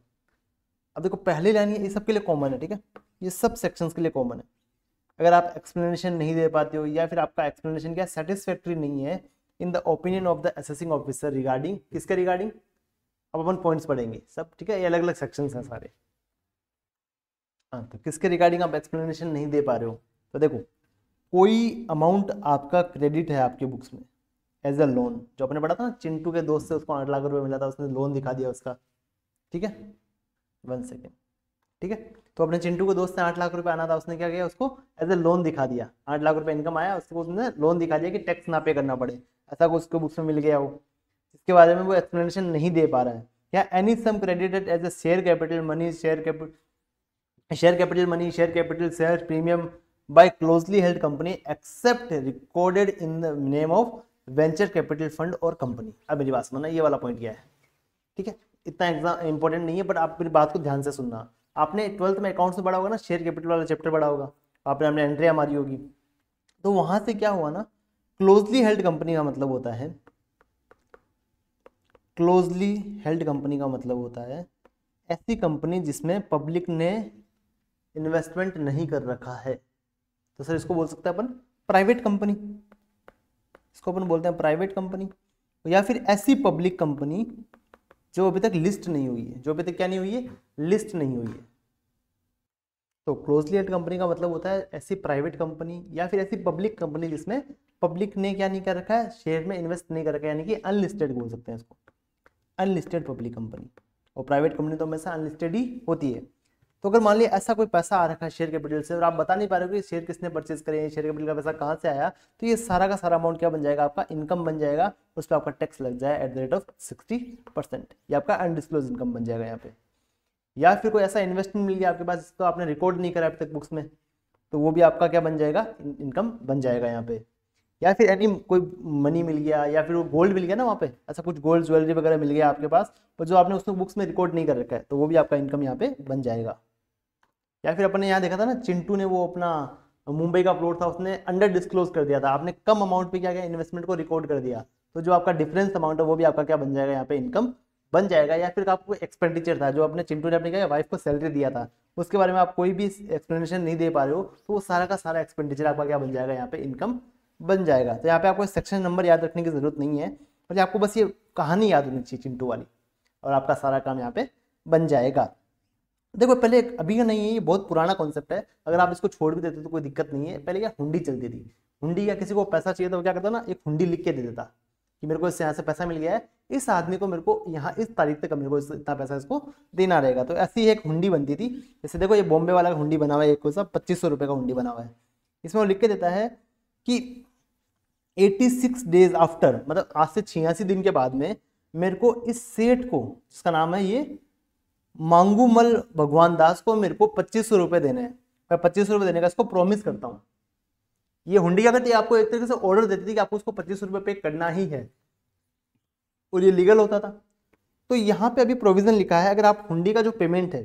A: अब देखो पहली लाइन ये सबके लिए कॉमन है, ठीक है, ये सब सेक्शंस के लिए कॉमन है। अगर आप एक्सप्लेनेशन नहीं दे पाते हो या फिर आपका एक्सप्लेनेशन क्या सेटिस्फैक्टरी नहीं है in the opinion of the assessing officer regarding, किसके रिगार्डिंग, अब अपन पॉइंट्स पढ़ेंगे सब, ठीक है, ये अलग अलग सेक्शंस हैं सारे। हाँ तो किसके रिगार्डिंग आप एक्सप्लेनेशन नहीं दे पा रहे हो, तो देखो कोई अमाउंट आपका क्रेडिट है आपके बुक्स में एज अ लोन, जो आपने पढ़ा था ना चिंटू के दोस्त से उसको 8 लाख रुपए मिला था, उसने लोन दिखा दिया उसका, ठीक है, 1 सेकेंड, ठीक है। तो अपने चिंटू के दोस्त से 8 लाख रुपए आना था, उसने क्या किया, उसको एज ए लोन दिखा दिया, 8 लाख रुपए इनकम आया, उसको उसने लोन दिखा दिया कि टैक्स ना पे करना पड़े, ऐसा कुछ उसको बुक्स में मिल गया हो, इसके बारे में वो एक्सप्लेनेशन नहीं दे पा रहा है। या any sum credited as a share capital money, share capital money, share capital, share premium by closely held company except recorded in the name of venture capital fund और कंपनी। अब मेरी बात सुनना, ये वाला पॉइंट क्या है, ठीक है, इतना एग्जाम इंपॉर्टेंट नहीं है, बट आप मेरी बात को ध्यान से सुनना। आपने 12th में अकाउंट्स में पढ़ा होगा ना, शेयर कैपिटल वाला चैप्टर पढ़ा होगा, आपने हमने एंट्रियां मारी होगी, तो वहां से क्या हुआ ना, क्लोजली हेल्ड कंपनी का मतलब होता है, क्लोजली हेल्ड कंपनी का मतलब होता है ऐसी कंपनी जिसमें पब्लिक ने इन्वेस्टमेंट नहीं कर रखा है। तो सर इसको बोल सकते हैं अपन प्राइवेट कंपनी, इसको अपन बोलते हैं प्राइवेट कंपनी, या फिर ऐसी पब्लिक कंपनी जो अभी तक लिस्ट नहीं हुई है, जो अभी तक क्या नहीं हुई है, लिस्ट नहीं हुई है। तो क्लोजली हेल्ड कंपनी का मतलब होता है ऐसी प्राइवेट कंपनी या फिर ऐसी पब्लिक कंपनी जिसमें पब्लिक ने क्या नहीं कर रखा है, शेयर में इन्वेस्ट नहीं कर रखा है, यानी कि अनलिस्टेड बोल सकते हैं इसको, अनलिस्टेड पब्लिक कंपनी। और प्राइवेट कंपनी तो हमेशा अनलिस्टेड ही होती है। तो अगर मान लिया ऐसा कोई पैसा आ रखा है शेयर कैपिटल से और आप बता नहीं पा रहे हो कि शेयर किसने परचेज करे हैं, शेयर कैपिटल का पैसा कहाँ से आया, तो ये सारा का सारा अमाउंट क्या बन जाएगा, आपका इनकम बन जाएगा, उस पर आपका टैक्स लग जाए एट द रेट ऑफ 60%, ये आपका अनडिस्क्लोज इनकम बन जाएगा यहाँ पे। या फिर कोई ऐसा इन्वेस्टमेंट मिल गया आपके पास जिसको आपने रिकॉर्ड नहीं करा अभी तक बुक्स में, तो वो भी आपका क्या बन जाएगा, इनकम बन जाएगा यहाँ पे। या फिर एनी कोई मनी मिल गया या फिर वो गोल्ड मिल गया ना वहाँ पे, ऐसा कुछ गोल्ड ज्वेलरी वगैरह मिल गया आपके पास और जो आपने उसको बुक्स में रिकॉर्ड नहीं कर रखा है, तो वो भी आपका इनकम यहाँ पे बन जाएगा। या फिर अपन ने यहाँ देखा था ना, चिंटू ने वो अपना मुंबई का प्लॉट था उसने अंडर डिस्क्लोज कर दिया था, आपने कम अमाउंट पे क्या किया, इन्वेस्टमेंट को रिकॉर्ड कर दिया, तो जो आपका डिफरेंस अमाउंट है वो भी आपका क्या बन जाएगा, यहाँ पे इनकम बन जाएगा। या फिर आपको एक्सपेंडिचर था जो अपने चिंटू ने अपने क्या वाइफ को सैलरी दिया था, उसके बारे में आप कोई भी एक्सप्लेनेशन नहीं दे पा रहे हो, तो वो सारा का सारा एक्सपेंडिचर आपका क्या बन जाएगा, यहाँ पे इनकम बन जाएगा। तो यहाँ पे आपको सेक्शन नंबर याद रखने की जरूरत नहीं है, और आपको बस ये कहानी याद होनी चाहिए चिंटू वाली, और आपका सारा काम यहाँ पे बन जाएगा। देखो पहले अभी का नहीं है, ये बहुत पुराना कॉन्सेप्ट है, अगर आप इसको छोड़ भी देते तो कोई दिक्कत नहीं है। पहले क्या हुंडी चलती थी, हुंडी, या किसी को पैसा चाहिए तो क्या करता ना, एक हुंडी लिख के दे देता कि मेरे को इससे यहाँ से पैसा मिल गया है, इस आदमी को मेरे को यहाँ इस तारीख तक मेरे को इतना पैसा इसको देना रहेगा। तो ऐसी एक हुंडी बनती थी। जैसे देखो ये बॉम्बे वाला हुंडी बना हुआ है, एक को सब 2500 रुपये का हुंडी बना हुआ है, इसमें वो लिख के देता है कि 86 डेज आफ्टर, मतलब आज से 86 दिन के बाद में मेरे को इस सेठ को, जिसका नाम है ये मांगूमल भगवान दास को, मेरे को 2500 रुपये देने हैं, मैं 2500 रुपये देने का इसको प्रॉमिस करता हूँ। ये हुंडी क्या करती है, आपको एक तरीके से ऑर्डर देती थी कि आपको उसको 2500 रुपये पे करना ही है, और ये लीगल होता था। तो यहाँ पे अभी प्रोविजन लिखा है, अगर आप हुंडी का जो पेमेंट है,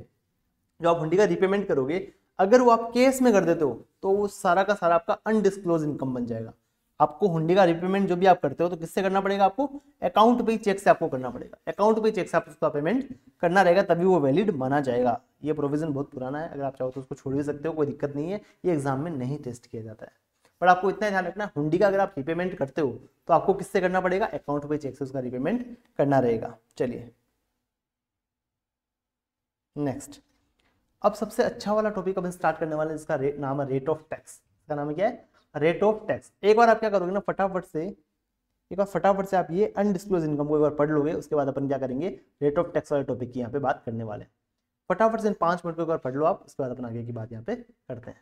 A: जो आप हुंडी का रीपेमेंट करोगे, अगर वो आप केस में कर देते हो तो वो सारा का सारा आपका अनडिस्क्लोज इनकम बन जाएगा। आपको हुंडी का रीपेमेंट जो भी आप करते हो तो किससे करना पड़ेगा, आपको अकाउंट पे चेक से आपको करना पड़ेगा, अकाउंट पे चेक से आप उसका पेमेंट करना रहेगा, तभी वो वैलिड माना जाएगा। ये प्रोविजन बहुत पुराना है, अगर आप चाहो तो उसको छोड़ भी सकते हो, कोई दिक्कत नहीं है, ये एग्जाम में नहीं टेस्ट किया जाता है। पर आपको इतना ध्यान रखना, हुंडी का अगर आप रिपेमेंट करते हो तो आपको किससे करना पड़ेगा, अकाउंट पे चेक से उसका रिपेमेंट करना रहेगा। चलिए नेक्स्ट, अब सबसे अच्छा वाला टॉपिक अपन स्टार्ट करने वाले हैं, जिसका नाम है रेट ऑफ टैक्स। इसका नाम है क्या है, रेट ऑफ टैक्स। एक बार आप क्या करोगे ना, फटाफट से आप ये अनडिस्क्लोज इनकम को एक बार पढ़ लोगे, उसके बाद अपन क्या करेंगे, रेट ऑफ टैक्स वाले टॉपिक की यहाँ पे बात करने वाले हैं। फटाफट से इन 5 मिनट को एक बार पढ़ लो आप, उसके बाद अपन आगे की बात यहाँ पे करते हैं।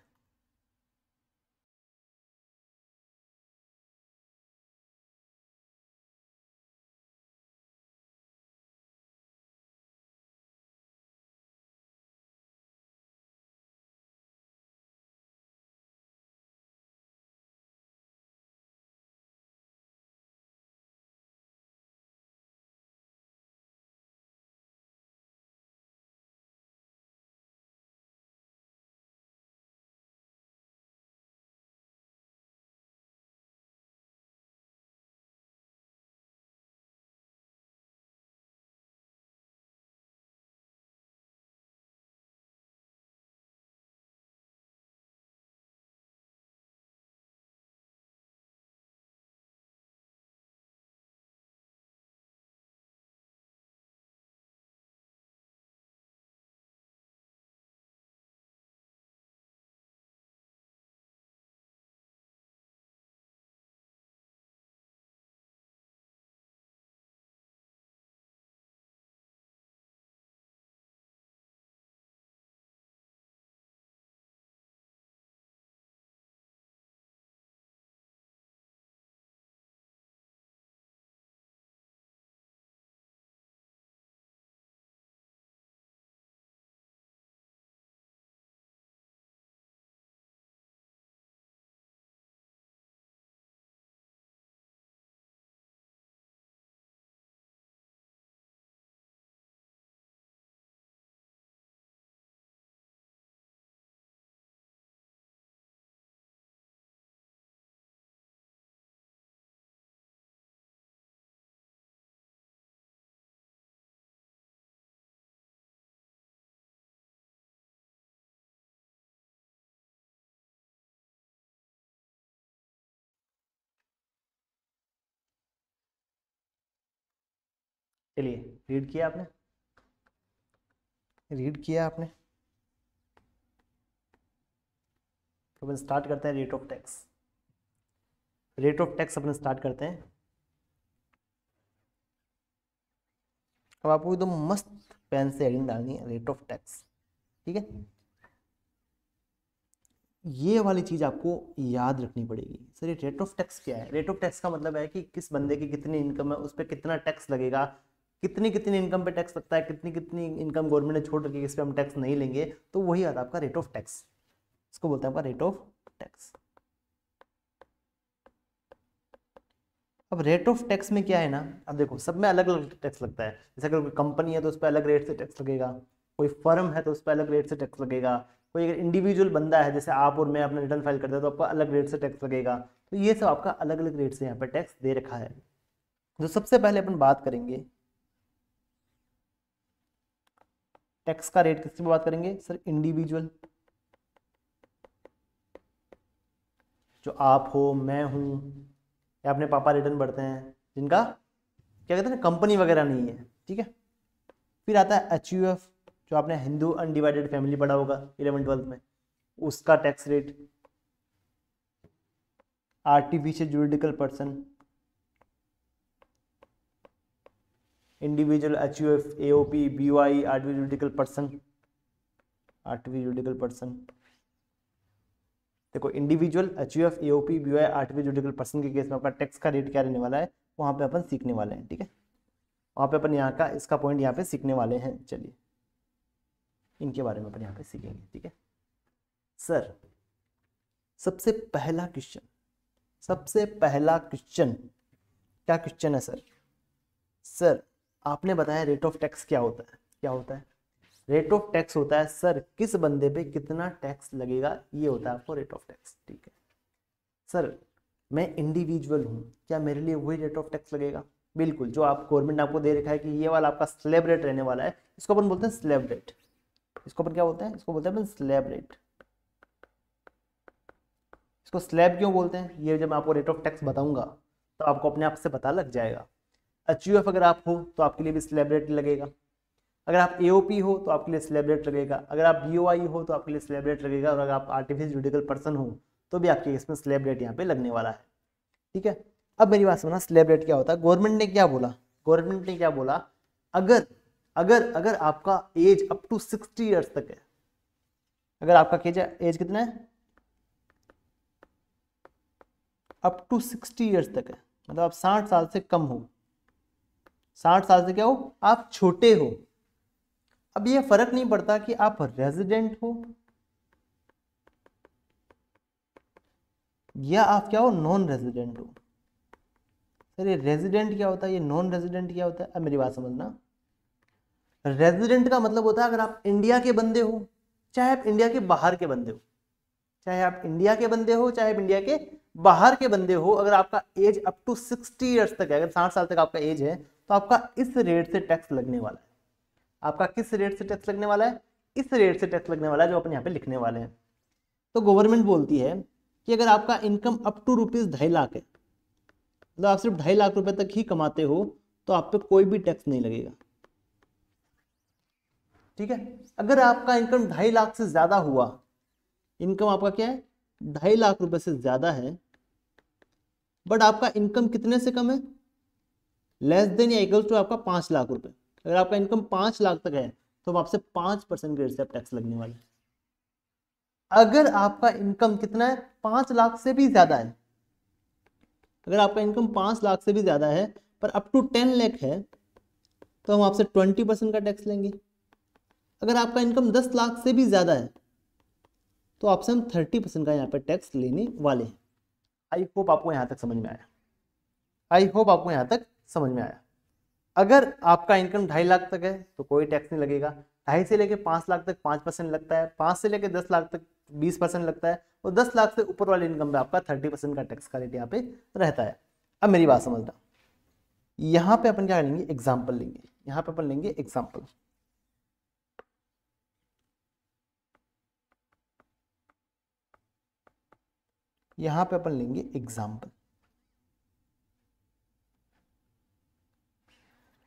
A: चलिए रीड किया आपने, तो अपन स्टार्ट करते हैं rate of tax. Rate of tax upon start करते हैं। अब आपको एकदम मस्त पेन से हेडिंग डालनी है, रेट ऑफ टैक्स, ठीक है। ये वाली चीज आपको याद रखनी पड़ेगी। सर ये रेट ऑफ टैक्स क्या है? रेट ऑफ टैक्स का मतलब है कि किस बंदे की कितनी इनकम है, उस पर कितना टैक्स लगेगा, कितनी कितनी इनकम पे टैक्स लगता है, कितनी कितनी इनकम गवर्नमेंट ने छोड़ रखी है इस पर हम टैक्स नहीं लेंगे, तो वही आता है आपका रेट ऑफ टैक्स। इसको बोलते हैं आपका रेट ऑफ टैक्स। अब रेट ऑफ टैक्स में क्या है ना, अब देखो सब में अलग अलग टैक्स लगता है। जैसे अगर कोई कंपनी है तो उस पर अलग रेट से टैक्स लगेगा, कोई फर्म है तो उस पर अलग रेट से टैक्स लगेगा, कोई अगर इंडिविजुअल बंदा है जैसे आप और मैं अपना रिटर्न फाइल करते हैं तो आपका अलग रेट से टैक्स लगेगा। तो ये सब आपका अलग अलग रेट से यहाँ पे टैक्स दे रखा है। तो सबसे पहले अपन बात करेंगे टैक्स का रेट, किसकी बात करेंगे सर, इंडिविजुअल, जो आप हो, मैं हूं, या अपने पापा रिटर्न भरते हैं, जिनका क्या कहते हैं ना कंपनी वगैरह नहीं है, ठीक है। फिर आता है HUF, जो आपने हिंदू अनडिवाइडेड फैमिली पढ़ा होगा 11th-12th में, उसका tax rate. Artificial juridical person, individual, HUF, AOP, BOI, artificial juridical person. देखो individual, HUF, AOP, BOI, artificial juridical person के केस में आपका टैक्स का रेट क्या रहने वाला है, वहां पे अपन सीखने वाले हैं, ठीक है। वहां पे अपन यहाँ का इसका पॉइंट यहाँ पे सीखने वाले हैं। चलिए इनके बारे में अपन यहाँ पे सीखेंगे, ठीक है। सर सबसे पहला क्वेश्चन क्या क्वेश्चन है सर? सर आपने बताया रेट ऑफ टैक्स क्या होता है, रेट ऑफ टैक्स होता है सर किस बंदे पे कितना टैक्स लगेगा, ये होता है आपको रेट ऑफ टैक्स, ठीक है। सर मैं इंडिविजुअल हूँ, क्या मेरे लिए वही रेट ऑफ टैक्स लगेगा? बिल्कुल, जो आप गवर्नमेंट ने आपको दे रखा है कि ये वाला आपका स्लैब रेट रहने वाला है, इसको अपन बोलते हैं स्लैब रेट। इसको अपन क्या बोलते हैं, इसको बोलते हैं अपन स्लैब रेट। इसको स्लैब क्यों बोलते हैं, ये जब मैं आपको रेट ऑफ टैक्स बताऊंगा तो आपको अपने आप से पता लग जाएगा। एचयूएफ अगर आप हो तो आपके लिए भी स्लैब रेट लगेगा, अगर आप एओपी हो तो आपके लिए स्लैब रेट लगेगा, अगर आप बीओआई हो तो आपके लिए स्लैब रेट लगेगा, और अगर आप आर्टिफिशियल जुडिकल पर्सन हो तो भी आपके इसमें स्लैब रेट यहाँ पे लगने वाला है। ठीक है, अब मेरी बात समझना, स्लैब रेट क्या होता है। गवर्नमेंट ने क्या बोला, गवर्नमेंट ने क्या बोला, अगर अगर अगर आपका एज अप टू 60 ईयर्स तक है, अगर आपका एज कितना है, अप टू 60 ईयर्स तक है, मतलब आप 60 साल से कम हो, 60 साल से क्या हो, आप छोटे हो। अब ये फर्क नहीं पड़ता कि आप रेजिडेंट हो या आप क्या हो, नॉन रेजिडेंट हो। सर ये रेजिडेंट क्या होता है, ये नॉन रेजिडेंट क्या होता है, अब मेरी बात समझना। रेजिडेंट का मतलब होता है अगर आप इंडिया के बंदे हो, चाहे आप इंडिया के बाहर के बंदे हो, चाहे आप इंडिया के बंदे हो, चाहे आप इंडिया के बाहर के बंदे हो, अगर आपका एज अप टू 60 ईयर्स तक है, अगर 60 साल तक आपका एज है, तो आपका इस रेट से टैक्स लगने वाला है। आपका किस रेट से टैक्स लगने वाला है, इस रेट से टैक्स लगने वाला है जो अपन यहाँ पे लिखने वाले हैं। तो गवर्नमेंट बोलती है कि अगर आपका इनकम अप टू ₹2.5 लाख है, मतलब आप सिर्फ 2.5 लाख रुपए तक ही कमाते हो, तो आप पे कोई भी टैक्स नहीं लगेगा। ठीक है, अगर आपका इनकम 2.5 लाख से ज्यादा हुआ, इनकम आपका क्या है, 2.5 लाख रुपए से ज्यादा है, बट आपका इनकम कितने से कम है, लेस देन या इक्वल टू आपका 5 लाख रुपए, अगर आपका इनकम 5 लाख तक है तो आपसे 5% के रेट से टैक्स लगने वाला है। अगर आपका इनकम कितना है, 5 लाख से भी ज्यादा है, अगर आपका इनकम 5 लाख से भी ज्यादा है पर अप टू 10 लाख है, तो हम आपसे 20% का टैक्स लेंगे। अगर आपका इनकम 10 लाख से भी ज्यादा है तो आपसे हम 30% का यहाँ पे टैक्स लेने वाले हैं। आई होप आपको यहाँ तक समझ में आया, आई होप आपको यहाँ तक समझ में आया। अगर आपका इनकम 2.5 लाख तक है तो कोई टैक्स नहीं लगेगा, 2.5 से लेके 5 लाख तक 5% लगता है, 5 से लेके 10 लाख तक 20% लगता है, और 10 लाख से ऊपर वाले इनकम पे आपका 30% का टैक्स का रेट यहाँ पे रहता है। अब मेरी बात समझना, यहाँ पे अपन क्या लेंगे, एग्जाम्पल लेंगे, यहाँ पे अपन लेंगे एग्जाम्पल। यहाँ पे अपन लेंगे एग्जाम्पल,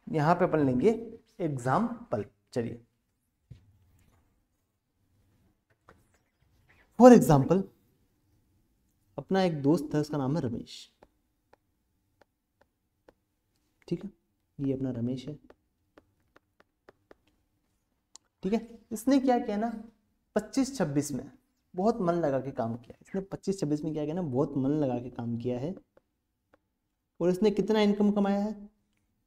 A: यहाँ पे अपन लेंगे एग्जाम्पल। चलिए, फॉर एग्जाम्पल अपना एक दोस्त है, उसका नाम है रमेश। ठीक है, ये अपना रमेश है। ठीक है, इसने क्या किया ना, 25-26 में बहुत मन लगा के काम किया, इसने 25-26 में क्या किया ना, बहुत मन लगा के काम किया है, और इसने कितना इनकम कमाया है,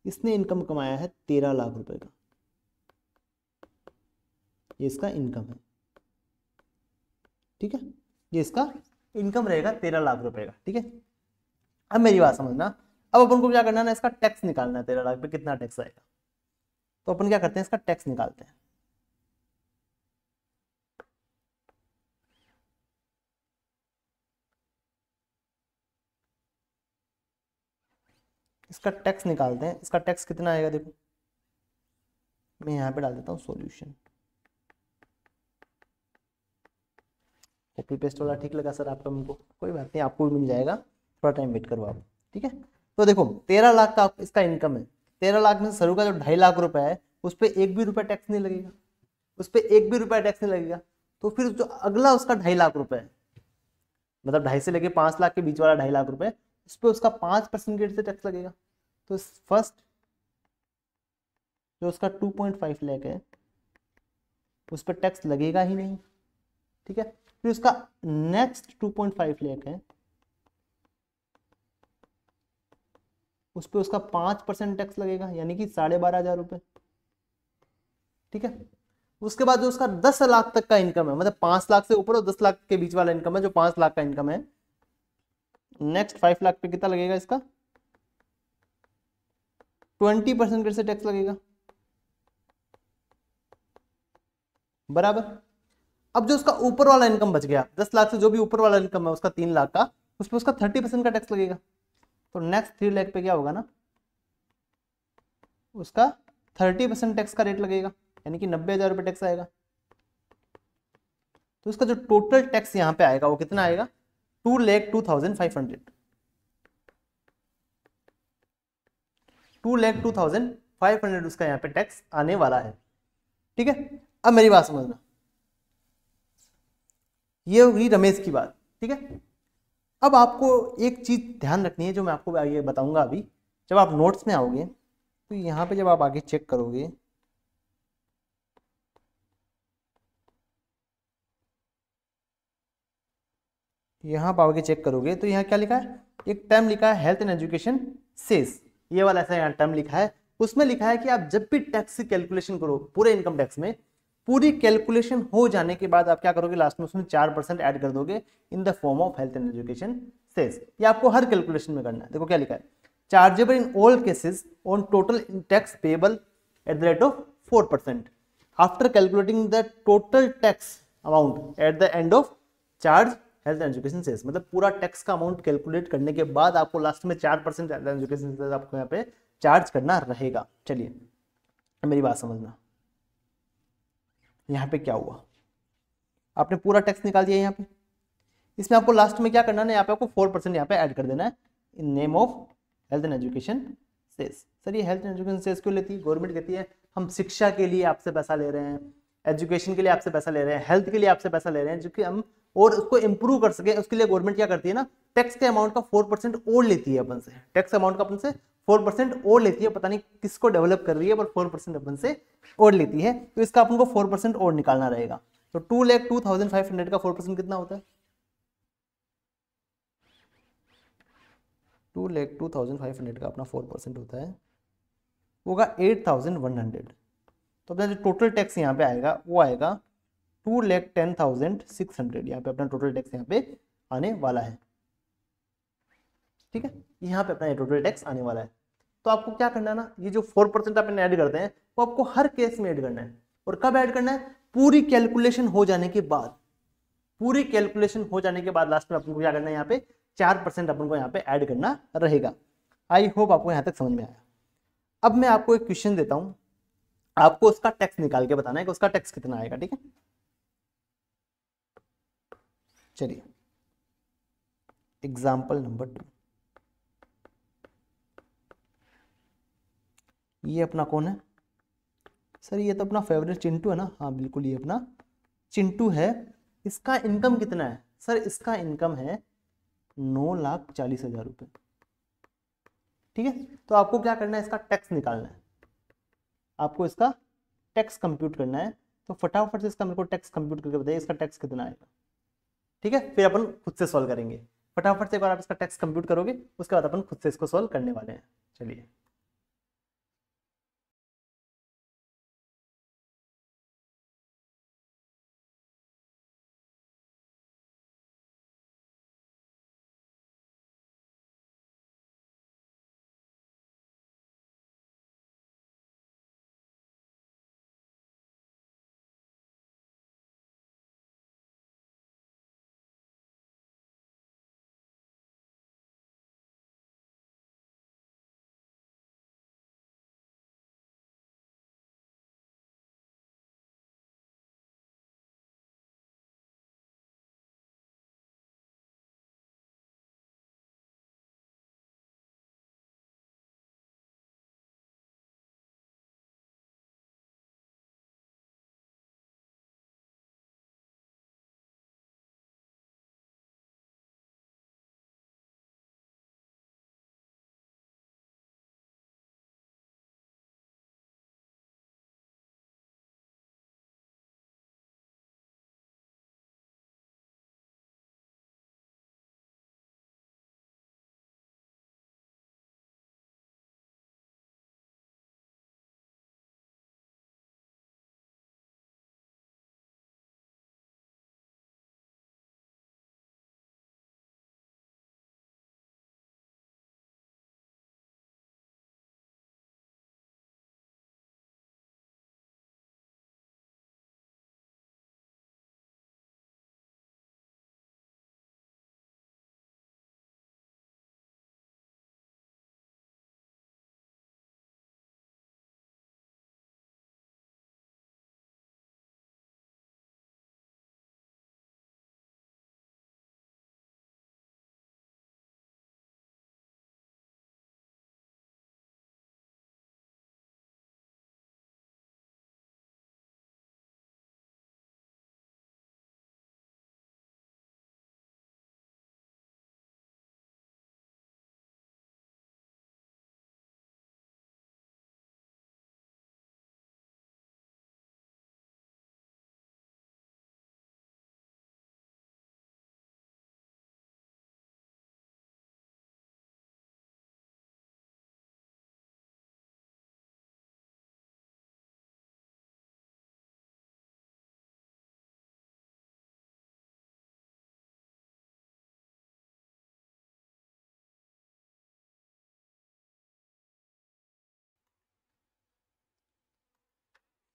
A: इसने इनकम कमाया है 13 लाख रुपए का, ये इसका इनकम है। ठीक है, ये इसका इनकम रहेगा 13 लाख रुपए का। ठीक है, अब मेरी बात समझना, अब अपन को क्या करना है ना, इसका टैक्स निकालना है, 13 लाख पे कितना टैक्स आएगा। तो अपन क्या करते हैं, इसका टैक्स निकालते हैं। इसका टैक्स निकालते हैं, इसका टैक्स कितना आएगा, देखो मैं यहाँ पे डाल देता हूँ सॉल्यूशन। कॉपी पेस्ट वाला ठीक लगा सर आपका, हमको कोई बात नहीं, आपको भी मिल जाएगा, थोड़ा टाइम वेट करो आप। ठीक है, तो देखो 13 लाख का इसका इनकम है, 13 लाख में सरू का जो 2.5 लाख रुपए है उस पर एक भी रुपया टैक्स नहीं लगेगा, उस पर एक भी रुपया टैक्स नहीं लगेगा। तो फिर जो अगला उसका 2.5 लाख रुपए है, मतलब 2.5 से लेके 5 लाख के बीच वाला 2.5 लाख रुपए, उस पर उसका 5% के रेट से टैक्स लगेगा। तो फर्स्ट जो उसका 2.5 लाख है उस पर टैक्स लगेगा ही नहीं। ठीक है, फिर उसका नेक्स्ट 2.5 लाख है, उस पर उसका 5% टैक्स लगेगा, यानी कि 12,500 रुपए। ठीक है, उसके बाद जो उसका 10 लाख तक का इनकम है, मतलब 5 लाख से ऊपर और 10 लाख के बीच वाला इनकम है, जो 5 लाख का इनकम है, नेक्स्ट 5 लाख पे कितना लगेगा, इसका 20% से टैक्स लगेगा, बराबर। अब जो उसका ऊपर वाला इनकम बच गया, 10 लाख से जो भी ऊपर वाला इनकम है उसका 3 लाख का, उस पर उसका 30% का टैक्स लगेगा। तो नेक्स्ट 3 लाख पे क्या होगा ना, उसका 30% टैक्स का रेट लगेगा, यानी कि 90,000 रुपये टैक्स आएगा। तो उसका जो टोटल टैक्स यहाँ पे आएगा वो कितना आएगा, 2,02,500, 2,02,500 उसका यहाँ पे टैक्स आने वाला है। ठीक है, अब मेरी बात समझना, ये हुई रमेश की बात। ठीक है, अब आपको एक चीज ध्यान रखनी है जो मैं आपको आगे बताऊंगा अभी। जब आप नोट्स में आओगे तो यहाँ पे जब आप आगे चेक करोगे, यहाँ पर आगे चेक करोगे तो यहाँ क्या लिखा है, एक टर्म लिखा है हेल्थ एंड एजुकेशन सेस, ये वाला ऐसा यहाँ टर्म लिखा है। उसमें लिखा है कि आप जब भी टैक्स की कैलकुलेशन करो पूरे इनकम टैक्स में, पूरी कैलकुलेशन हो जाने के बाद आप क्या करोगे, लास्ट में उसमें 4% ऐड कर दोगे in the form of health and education cess. ये आपको हर कैलकुलेशन में करना है। देखो क्या लिखा है, chargeable in all cases on total tax payable at the rate of 4% after calculating the total tax amount at the end of charge health and education cess. मतलब पूरा टैक्स का अमाउंट कैलकुलेट करने के बाद आपको लास्ट में 4% हेल्थ एंड एजुकेशन सेस आपको यहाँ पे चार्ज करना रहेगा। चलिए मेरी बात समझना, यहाँ पे क्या हुआ, आपने पूरा टैक्स निकाल दिया यहाँ पे, इसमें आपको लास्ट में क्या करना है, यहाँ पे आपको 4% यहाँ पे ऐड कर देना है in name of health and education cess. Sir ये हेल्थ एंड एजुकेशन सेस क्यों लेती है, गवर्नमेंट कहती है हम शिक्षा के लिए आपसे पैसा ले रहे हैं, एजुकेशन के लिए आपसे पैसा ले रहे हैं, हेल्थ के लिए आपसे पैसा ले रहे हैं, जो कि हम और उसको इंप्रूव कर सके, उसके लिए गवर्नमेंट क्या करती है ना, टैक्स के अमाउंट का 4% और लेती है अपन से, टैक्स अमाउंट का अपन से 4% और लेती है, पता नहीं किसको डेवलप कर रही है, पर 4% अपन से और लेती है। तो इसका अपन को 4% और निकालना रहेगा। तो 2,02,500 का 4% कितना होता है, 2,02,500 का अपना 4% होता है, होगा 8,100। तो अपना जो टोटल टैक्स यहाँ पे आएगा वो आएगा 2,10,600, यहाँ पे अपना टोटल टैक्स यहाँ पे आने वाला है। ठीक है, यहाँ पे अपना ये टोटल टैक्स आने वाला है। तो आपको क्या करना है ना, ये जो 4% अपन ऐड करते हैं वो आपको हर केस में ऐड करना है। और कब ऐड करना है, पूरी कैलकुलेशन हो जाने के बाद, पूरी कैलकुलेशन हो जाने के बाद लास्ट में अपन को क्या करना है, यहाँ पे 4% अपन को यहाँ पे ऐड करना रहेगा। आई होप आपको यहाँ तक समझ में आया। अब मैं आपको एक क्वेश्चन देता हूं, आपको उसका टैक्स निकाल के बताना है कि उसका टैक्स कितना आएगा। ठीक है, चलिए एग्जाम्पल नंबर 2। ये अपना कौन है सर, ये तो अपना फेवरेट चिंटू है ना, हाँ बिल्कुल ये अपना चिंटू है। इसका इनकम कितना है सर, इसका इनकम है 9,40,000 रुपये। ठीक है, तो आपको क्या करना है, इसका टैक्स निकालना है, आपको इसका टैक्स कंप्यूट करना है। तो फटाफट से इसका मेरे को टैक्स कंप्यूट करके बताइए इसका टैक्स कितना आएगा। ठीक है, फिर अपन खुद से सॉल्व करेंगे। फटाफट से एक बार आप इसका टैक्स कंप्यूट करोगे, उसके बाद अपन खुद से इसको सॉल्व करने वाले हैं। चलिए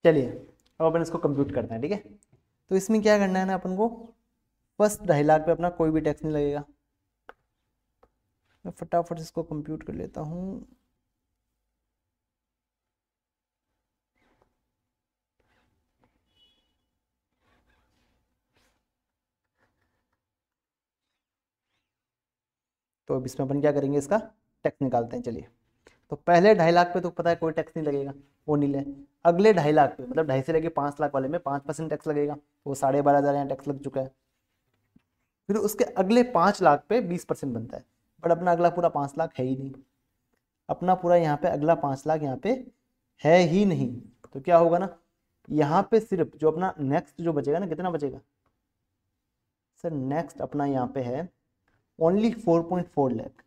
A: चलिए अब अपन इसको कंप्यूट करते हैं, ठीक है। तो इसमें क्या करना है ना अपन को, फर्स्ट 2.5 लाख पे अपना कोई भी टैक्स नहीं लगेगा। मैं फटाफट इसको कंप्यूट कर लेता हूँ। तो अब इसमें अपन क्या करेंगे, इसका टैक्स निकालते हैं। चलिए, तो पहले 2.5 लाख पे तो पता है कोई टैक्स नहीं लगेगा, वो नील है। अगले 2.5 लाख पे मतलब 2.5 से लेके 5 लाख वाले में 5% टैक्स लगेगा, वो 12,500 यहाँ टैक्स लग चुका है। फिर उसके अगले 5 लाख पे 20% बनता है, बट अपना अगला पूरा 5 लाख है ही नहीं। अपना पूरा यहाँ पे अगला 5 लाख यहाँ पे है ही नहीं। तो क्या होगा ना, यहाँ पे सिर्फ जो अपना नेक्स्ट जो बचेगा ना, कितना बचेगा सर, नेक्स्ट अपना यहाँ पे है ओनली 4.4 लाख,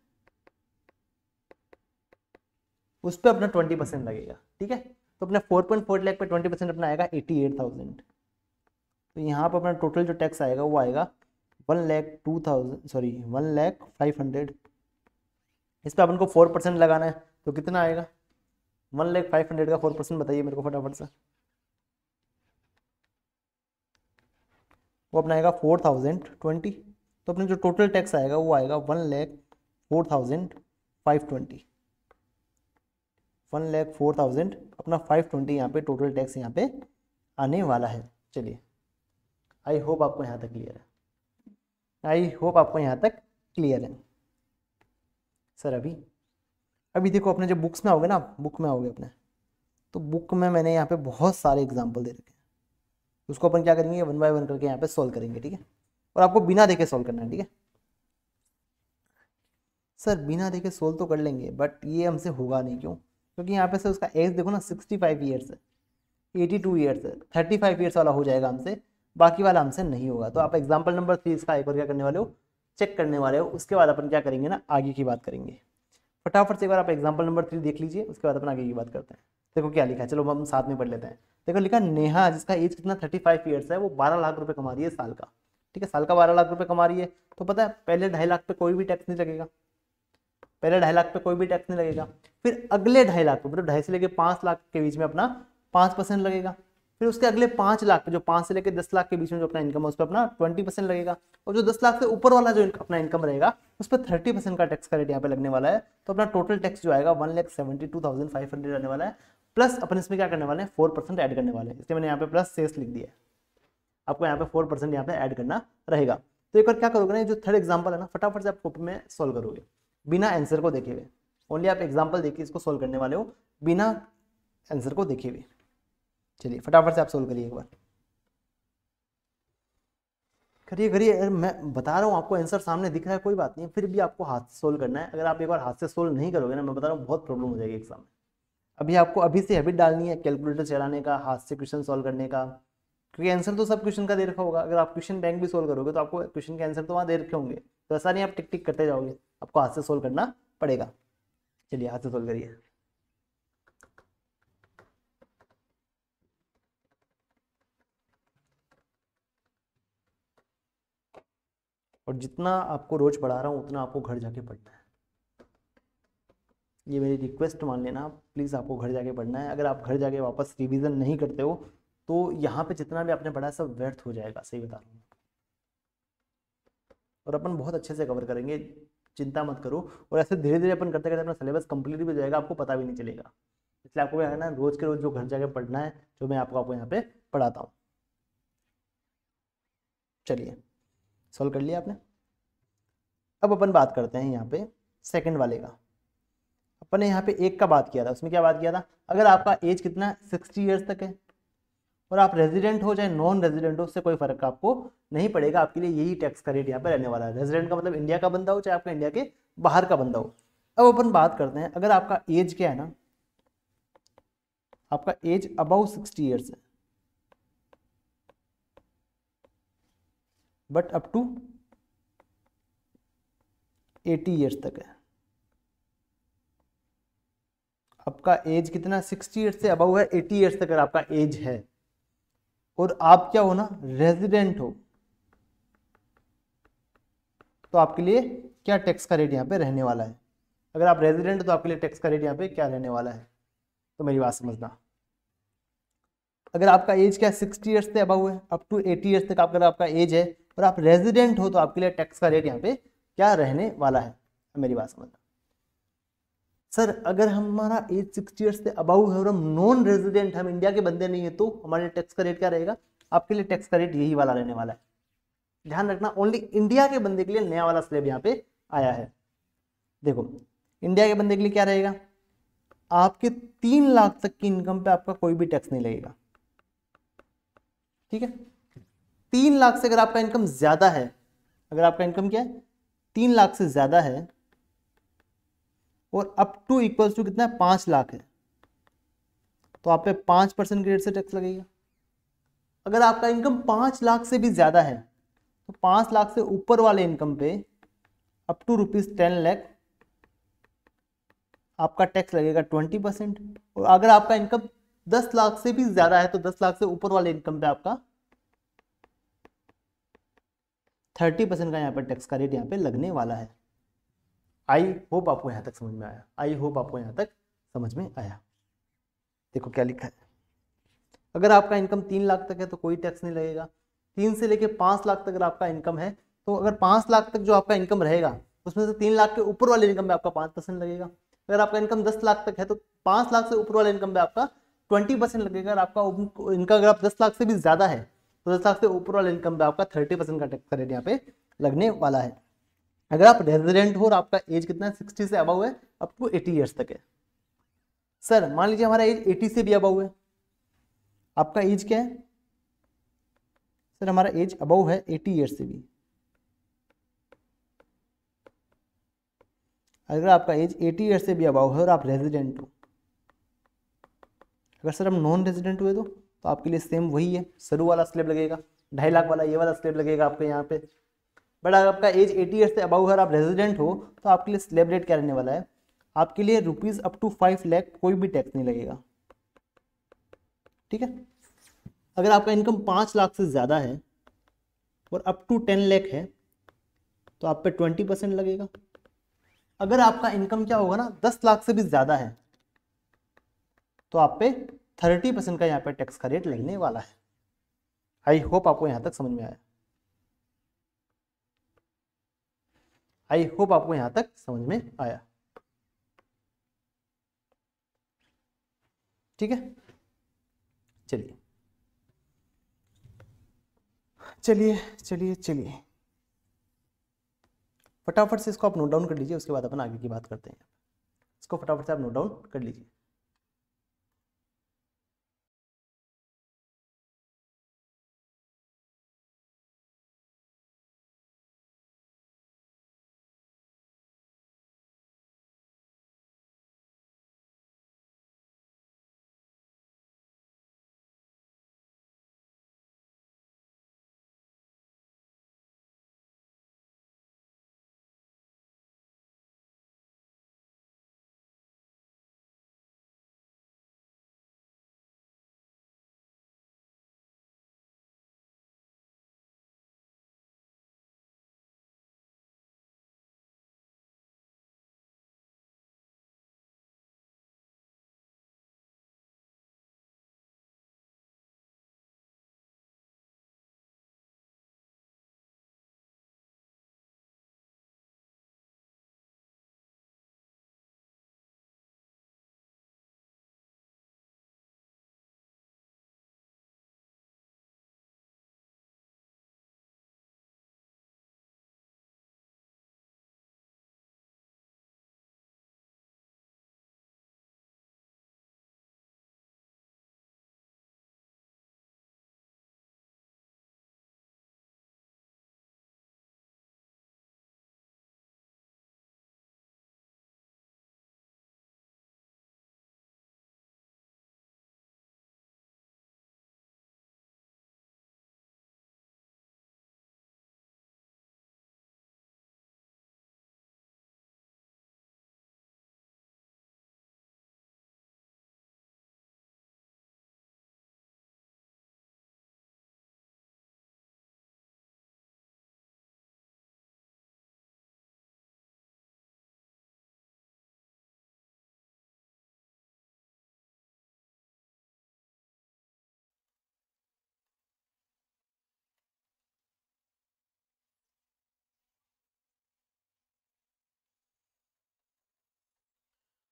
A: उस पर अपना 20% लगेगा, ठीक है। तो अपना 4.4 लाख पे 20% अपना आएगा 88,000। तो यहाँ पर अपना टोटल जो टैक्स आएगा वो आएगा 1,05,000। इस पर अपन को 4% लगाना है, तो कितना आएगा 1,05,000 का 4% बताइए मेरे को फटाफट से। वो अपना आएगा 4,020। तो अपने जो टोटल टैक्स आएगा वो आएगा 1,04,520। 1,04,000 अपना 520 यहाँ पे टोटल टैक्स यहाँ पे आने वाला है। चलिए, आई होप आपको यहाँ तक क्लियर है, आई होप आपको यहाँ तक क्लियर है। सर अभी देखो, अपने जो बुक्स में आओगे ना, बुक में आओगे अपने, तो बुक में मैंने यहाँ पे बहुत सारे एग्जाम्पल दे रखे हैं। उसको अपन क्या करेंगे, 1 बाय 1 करके यहाँ पे सॉल्व करेंगे, ठीक है। और आपको बिना देखे सॉल्व करना है, ठीक है। सर बिना देखे सोल्व तो कर लेंगे, बट ये हमसे होगा नहीं, क्यों? क्योंकि यहाँ पे से उसका एज देखो ना, 65 ईयर्स है, 82 ईयर्स है, 35 ईयर्स वाला हो जाएगा हमसे, बाकी वाला हमसे नहीं होगा। तो आप एग्जाम्पल नंबर 3 इसका एक बार क्या करने वाले हो, चेक करने वाले हो। उसके बाद अपन क्या करेंगे ना, आगे की बात करेंगे। फटाफट से एक बार आप एग्जाम्पल नंबर 3 देख लीजिए, उसके बाद अपन आगे की बात करते हैं। देखो क्या लिखा है, चलो हम साथ में पढ़ लेते हैं। देखो लिखा, नेहा जिसका एज कितना 35 ईयर्स है, वो 12 लाख रुपए कमा रही है साल का, ठीक है। साल का 12 लाख रुपए कमा रही है, तो पता है पहले 2.5 लाख पे कोई भी टैक्स नहीं लगेगा, पहले 2.5 लाख पे कोई भी टैक्स नहीं लगेगा। फिर अगले 2.5 लाख पे, मतलब 2.5 से लेके 5 लाख के बीच में अपना 5% लगेगा। फिर उसके अगले 5 लाख पे, जो 5 से लेके 10 लाख के बीच में जो अपना इनकम है, उस पर अपना 20% लगेगा। और जो 10 लाख से ऊपर वाला जो अपना इनकम रहेगा, उस पर 30% का टैक्स का रेट यहाँ पे लगने वाला है। तो अपना टोटल टैक्स जो आएगा 1,72,500 रहने वाला है। प्लस अपन इसमें क्या करने वाले हैं, 4% ऐड करने वाले हैं, इसलिए मैंने यहाँ पे प्लस शेष लिख दिया है। आपको यहाँ पे 4% यहाँ पे ऐड करना रहेगा। तो एक बार क्या करोगे ना, जो थर्ड एग्जाम्पल है ना, फटाफट से आप कॉपी में सॉल्व करोगे बिना आंसर को देखे हुए। ओनली आप एग्जाम्पल देखिए, इसको सोल्व करने वाले हो बिना आंसर को देखे हुए। चलिए फटाफट से आप सोल्व करिए एक बार, करिए करिए। मैं बता रहा हूँ आपको, आंसर सामने दिख रहा है, कोई बात नहीं, फिर भी आपको हाथ से सोल्व करना है। अगर आप एक बार हाथ से सोल्व नहीं करोगे ना, मैं बता रहा हूँ बहुत प्रॉब्लम हो जाएगी एग्जाम में। अभी आपको अभी से हैबिट डालनी है कैलकुलेटर चलाने का, हाथ से क्वेश्चन सॉल्व करने का, क्योंकि आंसर तो सब क्वेश्चन का दे रखा होगा। अगर आप क्वेश्चन बैंक भी सोल्व करोगे तो आपको क्वेश्चन के आंसर तो वहाँ दे रखे होंगे, तो ऐसा नहीं आप टिक टिक करते जाओगे, आपको हाथ से सोल्व करना पड़ेगा। चलिए हाथ से सोल्व करिए। और जितना आपको रोज पढ़ा रहा हूँ उतना आपको घर जाके पढ़ना है, ये मेरी रिक्वेस्ट मान लेना प्लीज़। आपको घर जाके पढ़ना है। अगर आप घर जाके वापस रिवीजन नहीं करते हो तो यहाँ पे जितना भी आपने पढ़ा है सब व्यर्थ हो जाएगा, सही बता रहा हूँ। और अपन बहुत अच्छे से कवर करेंगे, चिंता मत करो। और ऐसे धीरे धीरे अपन करते करते अपना सिलेबस कंप्लीट भी हो जाएगा, आपको पता भी नहीं चलेगा। इसलिए आपको क्या करना है, रोज के रोज जो घर जाके पढ़ना है, जो मैं आपको यहाँ पे पढ़ाता हूँ। चलिए सॉल्व कर लिया आपने। अब अपन बात करते हैं यहाँ पे सेकंड वाले का। अपन ने यहाँ पे एक का बात किया था, उसमें क्या बात किया था, अगर आपका एज कितना 60 ईयर्स तक है और आप रेजिडेंट हो चाहे नॉन रेजिडेंट हो, उससे कोई फर्क आपको नहीं पड़ेगा, आपके लिए यही टैक्स का रेट यहाँ पे रहने वाला है। रेजिडेंट का मतलब इंडिया का बंदा हो चाहे आपका इंडिया के बाहर का बंदा हो। अब अपन बात करते हैं, अगर आपका एज क्या है ना, आपका एज अबाउ 60 ईयर्स है बट अप टू 80 ईयर्स तक है। आपका एज कितना 60 ईयर्स से अबव है, 80 ईयर्स तक अगर आपका एज है और आप क्या हो ना, रेजिडेंट हो, तो आपके लिए क्या टैक्स का रेट यहाँ पे रहने वाला है। अगर आप रेजिडेंट हो तो आपके लिए टैक्स का रेट यहाँ पे क्या रहने वाला है, तो मेरी बात समझना। अगर आपका एज क्या 60 ईयर्स से अबव है, अप टू 80 ईयर्स तक अगर आपका एज है और आप रेजिडेंट हो तो आपके लिए टैक्स का रेट यहाँ पे क्या रहने वाला है, मेरी बात समझना। सर अगर हमारा एज 60 ईयर्स से अबव है और हम नॉन रेजिडेंट, हम इंडिया के बंदे नहीं है, तो हमारे टैक्स का रेट क्या रहेगा? आपके लिए टैक्स का रेट यही वाला रहने वाला है। ध्यान रखना, ओनली इंडिया के बंदे के लिए नया वाला स्लैब यहाँ पे आया है। देखो इंडिया के बंदे के लिए क्या रहेगा, आपके 3 लाख तक की इनकम पे आपका कोई भी टैक्स नहीं लगेगा। ठीक है, 3 लाख से अगर आपका इनकम ज्यादा है, अगर आपका इनकम क्या है 3 लाख से ज्यादा है और अप टू इक्वल्स टू कितना है 5 लाख है, तो आप पे 5% के रेट से टैक्स लगेगा। अगर आपका इनकम 5 लाख से भी ज्यादा है तो 5 लाख से ऊपर वाले इनकम पे अप टू ₹10 लाख आपका टैक्स लगेगा 20%। और अगर आपका इनकम 10 लाख से भी ज्यादा है तो 10 लाख से ऊपर वाले इनकम पे आपका 30% का यहाँ पर टैक्स का रेट यहाँ पे लगने वाला है। आई होप आपको यहाँ तक समझ में आया, आई होप आपको यहाँ तक समझ में आया। देखो क्या लिखा है, अगर आपका इनकम 3 लाख तक है तो कोई टैक्स नहीं लगेगा। 3 से लेके 5 लाख तक अगर आपका इनकम है तो अगर 5 लाख तक जो आपका इनकम रहेगा उसमें से 3 लाख के ऊपर वाले इनकम में आपका 5% लगेगा। अगर आपका इनकम 10 लाख तक है तो 5 लाख से ऊपर वाले इनकम में आपका 20% लगेगा। अगर आपका इनका अगर आप 10 लाख से भी ज्यादा है तो 10 लाख से ऊपर वाले इनकम में आपका 30% का टैक्स रेट यहाँ पे लगने वाला है। अगर आप रेजिडेंट हो और आपका एज कितना है 60 से अबव है, अप टू 80 ईयर्स तक है। सर मान लीजिए हमारा एज 80 से भी अबव है, आपका एज क्या है? सर हमारा एज अबव है 80 ईयर्स से भी। अगर आपका एज 80 ईयर्स से भी अबव है और आप रेजिडेंट हो, अगर सर हम नॉन रेजिडेंट हुए तो आपके लिए सेम वही है, शुरू वाला स्लैब लगेगा 2.5 लाख वाला, ये वाला स्लैब लगेगा आपके यहाँ पे। बट अगर आपका एज 80 ईयर्स से अबव है और आप रेजिडेंट हो तो आपके लिए स्लैब रेट क्या रहने वाला है? आपके लिए रुपीज अप टू 5 लाख कोई भी टैक्स नहीं लगेगा। ठीक है, अगर आपका इनकम 5 लाख से ज़्यादा है और अप टू 10 लाख है तो आप पे 20% लगेगा। अगर आपका इनकम क्या होगा ना 10 लाख से भी ज़्यादा है तो आप पे 30% का यहाँ पे टैक्स का रेट लगने वाला है। आई होप आपको यहाँ तक समझ में आया, आई होप आपको यहाँ तक समझ में आया। ठीक है, चलिए चलिए चलिए चलिए फटाफट से इसको आप नोट डाउन कर लीजिए, उसके बाद अपन आगे की बात करते हैं। इसको फटाफट से आप नोट डाउन कर लीजिए।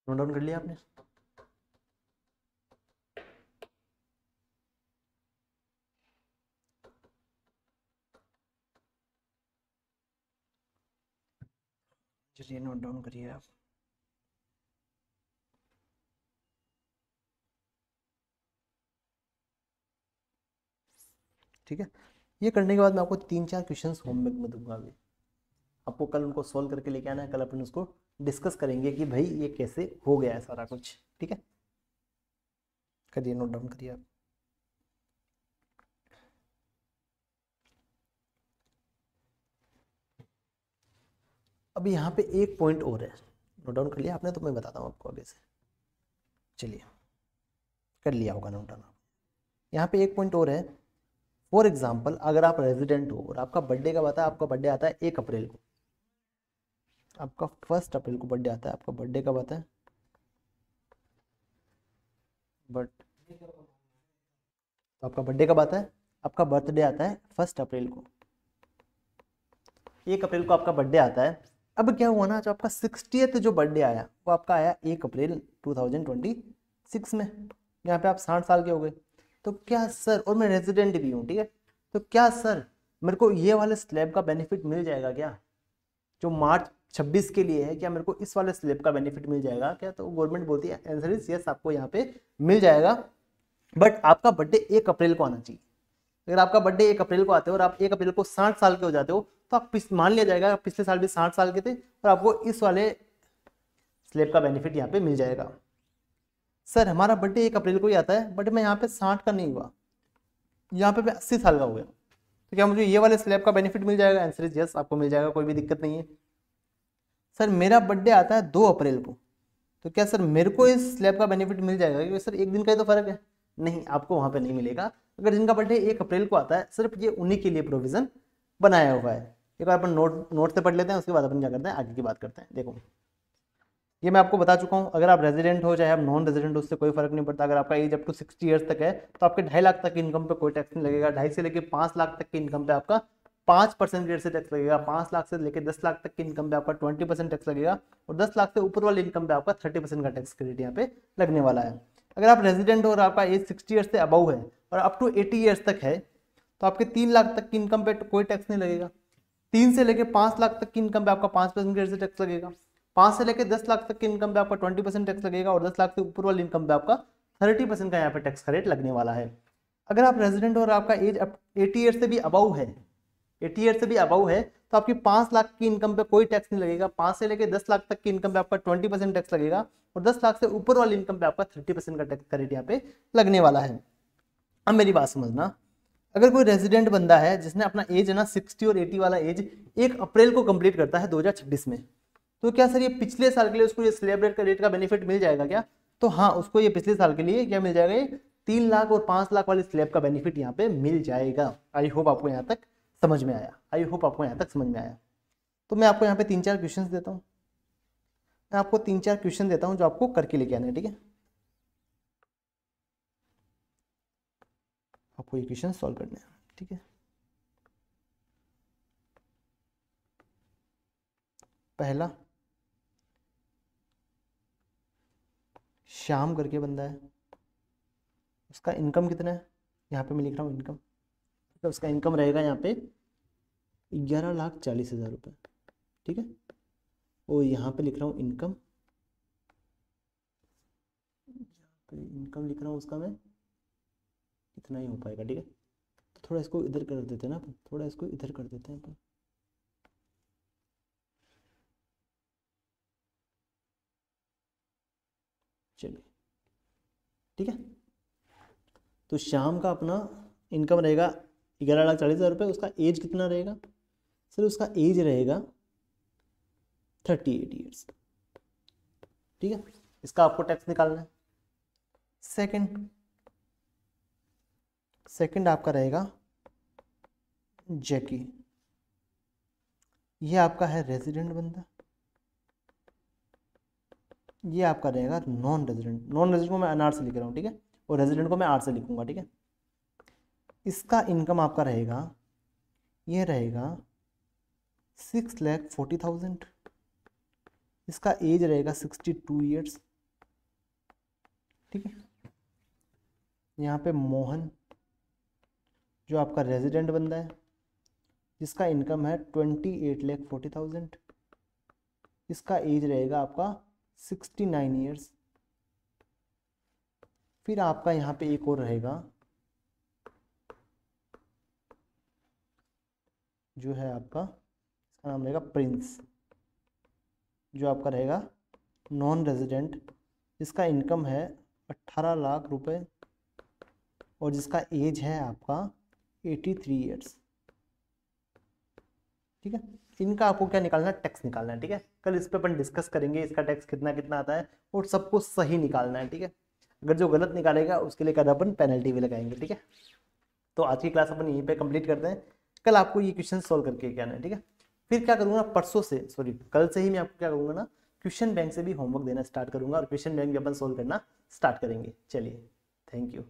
A: नोट डाउन कर लिया आपने? चलिए नोट डाउन करिए आप। ठीक है, ये करने के बाद मैं आपको 3-4 क्वेश्चंस होमवर्क में दूंगा अभी। आपको कल उनको सॉल्व करके लेके आना है, कल अपन उसको डिस्कस करेंगे कि भाई ये कैसे हो गया है सारा कुछ। ठीक है, करिए नोट डाउन करिए आप। अभी यहाँ पे एक पॉइंट और है, नोट डाउन कर लिया आपने? तो मैं बताता हूँ आपको आगे से। चलिए, कर लिया होगा नोट डाउन। यहाँ पे एक पॉइंट और है। फॉर एग्जाम्पल, अगर आप रेजिडेंट हो और आपका बर्थडे कब आता है? आपका बर्थडे आता है 1 अप्रैल को। आपका 1 अप्रैल को बर्थडे आता है। आपका बर्थडे कब आता है? बट तो आपका बर्थडे कब आता है? आपका बर्थडे आता है 1 अप्रैल को। 1 अप्रैल को आपका बर्थडे आता है। अब क्या हुआ ना, जो आपका 60th जो बर्थडे आया वो आपका आया 1 अप्रैल 2026 में। यहाँ पे आप 60 साल के हो गए। तो क्या सर, और मैं रेजिडेंट भी हूँ, ठीक है, तो क्या सर मेरे को ये वाले स्लैब का बेनिफिट मिल जाएगा क्या? जो मार्च 26 के लिए है, क्या मेरे को इस वाले स्लैब का बेनिफिट मिल जाएगा क्या? तो गवर्नमेंट बोलती है आंसर इज यस, आपको यहाँ पे मिल जाएगा। बट आपका बर्थडे 1 अप्रैल को आना चाहिए। अगर आपका बर्थडे 1 अप्रैल को आते हो और आप 1 अप्रैल को 60 साल के हो जाते हो, तो आप मान लिया जाएगा पिछले साल भी 60 साल के थे और आपको इस वाले स्लैब का बेनिफिट यहाँ पे मिल जाएगा। सर हमारा बर्थडे 1 अप्रैल को ही आता है, बट मैं यहाँ पे 60 का नहीं हुआ, यहाँ पे मैं 80 साल का हो गया, तो क्या मुझे ये वाले स्लैब का बेनिफिट मिल जाएगा? आंसर इज यस, आपको मिल जाएगा, कोई भी दिक्कत नहीं है। सर मेरा बर्थडे आता है 2 अप्रैल को, तो क्या सर मेरे को इस स्लैब का बेनिफिट मिल जाएगा? क्योंकि सर एक दिन का ही तो फर्क है। नहीं, आपको वहां पे नहीं मिलेगा। अगर जिनका बर्थडे 1 अप्रैल को आता है, सिर्फ ये उन्हीं के लिए प्रोविजन बनाया हुआ है। एक बार अपन नोट से पढ़ लेते हैं, उसके बाद अपन क्या करते हैं, आगे की बात करते हैं। देखो, ये मैं आपको बता चुका हूँ, अगर आप रेजिडेंट हो चाहे आप नॉन रेजिडेंट हो, उससे कोई फर्क नहीं पड़ता। अगर आपका एज अप टू 60 ईयर्स तक है तो आपके 2.5 लाख तक की इनकम पे कोई टैक्स नहीं लगेगा। 2.5 से लेकर 5 लाख तक की इनकम पे आपका 5% रेट से टैक्स लगेगा। 5 लाख से लेकर 10 लाख तक की इनकम पे आपका 20% टैक्स लगेगा। और 10 लाख से ऊपर वाली इनकम पे आपका 30% का टैक्स क्रेडिट यहाँ पे लगने वाला है। अगर आप रेजिडेंट हो और आपका एज 60 ईयर्स से अबव है और अप टू 80 ईयर्स तक है, तो आपके 3 लाख तक की इनकम पे कोई टैक्स नहीं लगेगा। 3 से लेकर 5 लाख तक की इनकम पे आपका 5% रेट से टैक्स लगेगा। 5 से लेकर 10 लाख तक की इनकम पे आपका 20% टैक्स लगेगा। और 10 लाख से ऊपर वाली इनकम पे आपका 30% का यहाँ पे टैक्स का रेट लगने वाला है। अगर आप रेजिडेंट और आपका एज 80 ईयर से भी अबव है, 80 ईयर से भी अबव है, तो आपकी 5 लाख की इनकम पे कोई टैक्स नहीं लगेगा। 5 से लेकर 10 लाख तक की इनकम पे आपका 20% टैक्स लगेगा। और 10 लाख से ऊपर वाली इनकम पे आपका 30% का टैक्स का रेट यहाँ पे लगने वाला है। अब मेरी बात समझना, अगर कोई रेजिडेंट बंदा है जिसने अपना एज है ना 60 और 80 वाला एज 1 अप्रैल को कंप्लीट करता है 2026 में, तो क्या सर ये पिछले साल के लिए उसको ये स्लैब रेट का बेनिफिट मिल जाएगा क्या? तो हाँ, उसको ये पिछले साल के लिए क्या मिल जाएगा, ये 3 लाख और 5 लाख वाली स्लैब का बेनिफिट यहाँ पे मिल जाएगा। आई होप आपको यहाँ तक समझ में आया। आई होप आपको यहाँ तक समझ में आया। तो मैं आपको यहाँ पे 3-4 क्वेश्चन देता हूँ। मैं आपको 3-4 क्वेश्चन देता हूँ जो आपको करके लेके आना है, ठीक है? आपको ये क्वेश्चन सॉल्व करने हैं, ठीक है? पहला, श्याम करके बंदा है, उसका इनकम कितना है? यहाँ पे मैं लिख रहा हूँ इनकम, तो उसका इनकम रहेगा यहाँ पे 11,40,000 रुपये, ठीक है? और यहाँ पे लिख रहा हूँ इनकम, इनकम लिख रहा हूँ उसका मैं, इतना ही हो पाएगा, ठीक है? तो थोड़ा इसको इधर कर देते हैं ना अपन, थोड़ा इसको इधर कर देते हैं अपन। चलिए, ठीक है? तो शाम का अपना इनकम रहेगा 11,40,000 रुपये। उसका एज कितना रहेगा सर? उसका एज रहेगा 38 ईयर्स, ठीक है? इसका आपको टैक्स निकालना है। सेकंड आपका रहेगा जैकी, ये आपका है रेजिडेंट बंदा, ये आपका रहेगा नॉन रेजिडेंट। नॉन रेजिडेंट को मैं अनार से लिख रहा हूँ, ठीक है? और रेजिडेंट को मैं आर से लिखूंगा, ठीक है? इसका इनकम आपका रहेगा, ये रहेगा 6,40,000। इसका एज रहेगा 62 ईयर्स, ठीक है। यहाँ पे मोहन जो आपका रेजिडेंट बंदा है, जिसका इनकम है 28,40,000, इसका एज रहेगा आपका 69 ईयर्स। फिर आपका यहाँ पे एक और रहेगा जो है आपका, इसका नाम रहेगा प्रिंस, जो आपका रहेगा नॉन रेजिडेंट, जिसका इनकम है 18 लाख रुपए और जिसका एज है आपका 83 ईयर्स। ठीक है, इनका आपको क्या निकालना है, टैक्स निकालना है। ठीक है, कल इस पे अपन डिस्कस करेंगे इसका टैक्स कितना कितना आता है और सबको सही निकालना है। ठीक है, अगर जो गलत निकालेगा उसके लिए कल अपन पेनल्टी भी लगाएंगे। ठीक है, तो आज की क्लास अपन यहीं पे कंप्लीट करते हैं। कल आपको ये क्वेश्चन सॉल्व करके क्या है। ठीक है, फिर क्या करूंगा, परसों से कल से ही मैं आपको क्या करूंगा ना, क्वेश्चन बैंक से भी होमवर्क देना स्टार्ट करूंगा और क्वेश्चन बैंक भी अपन सोल्व करना स्टार्ट करेंगे। चलिए, थैंक यू।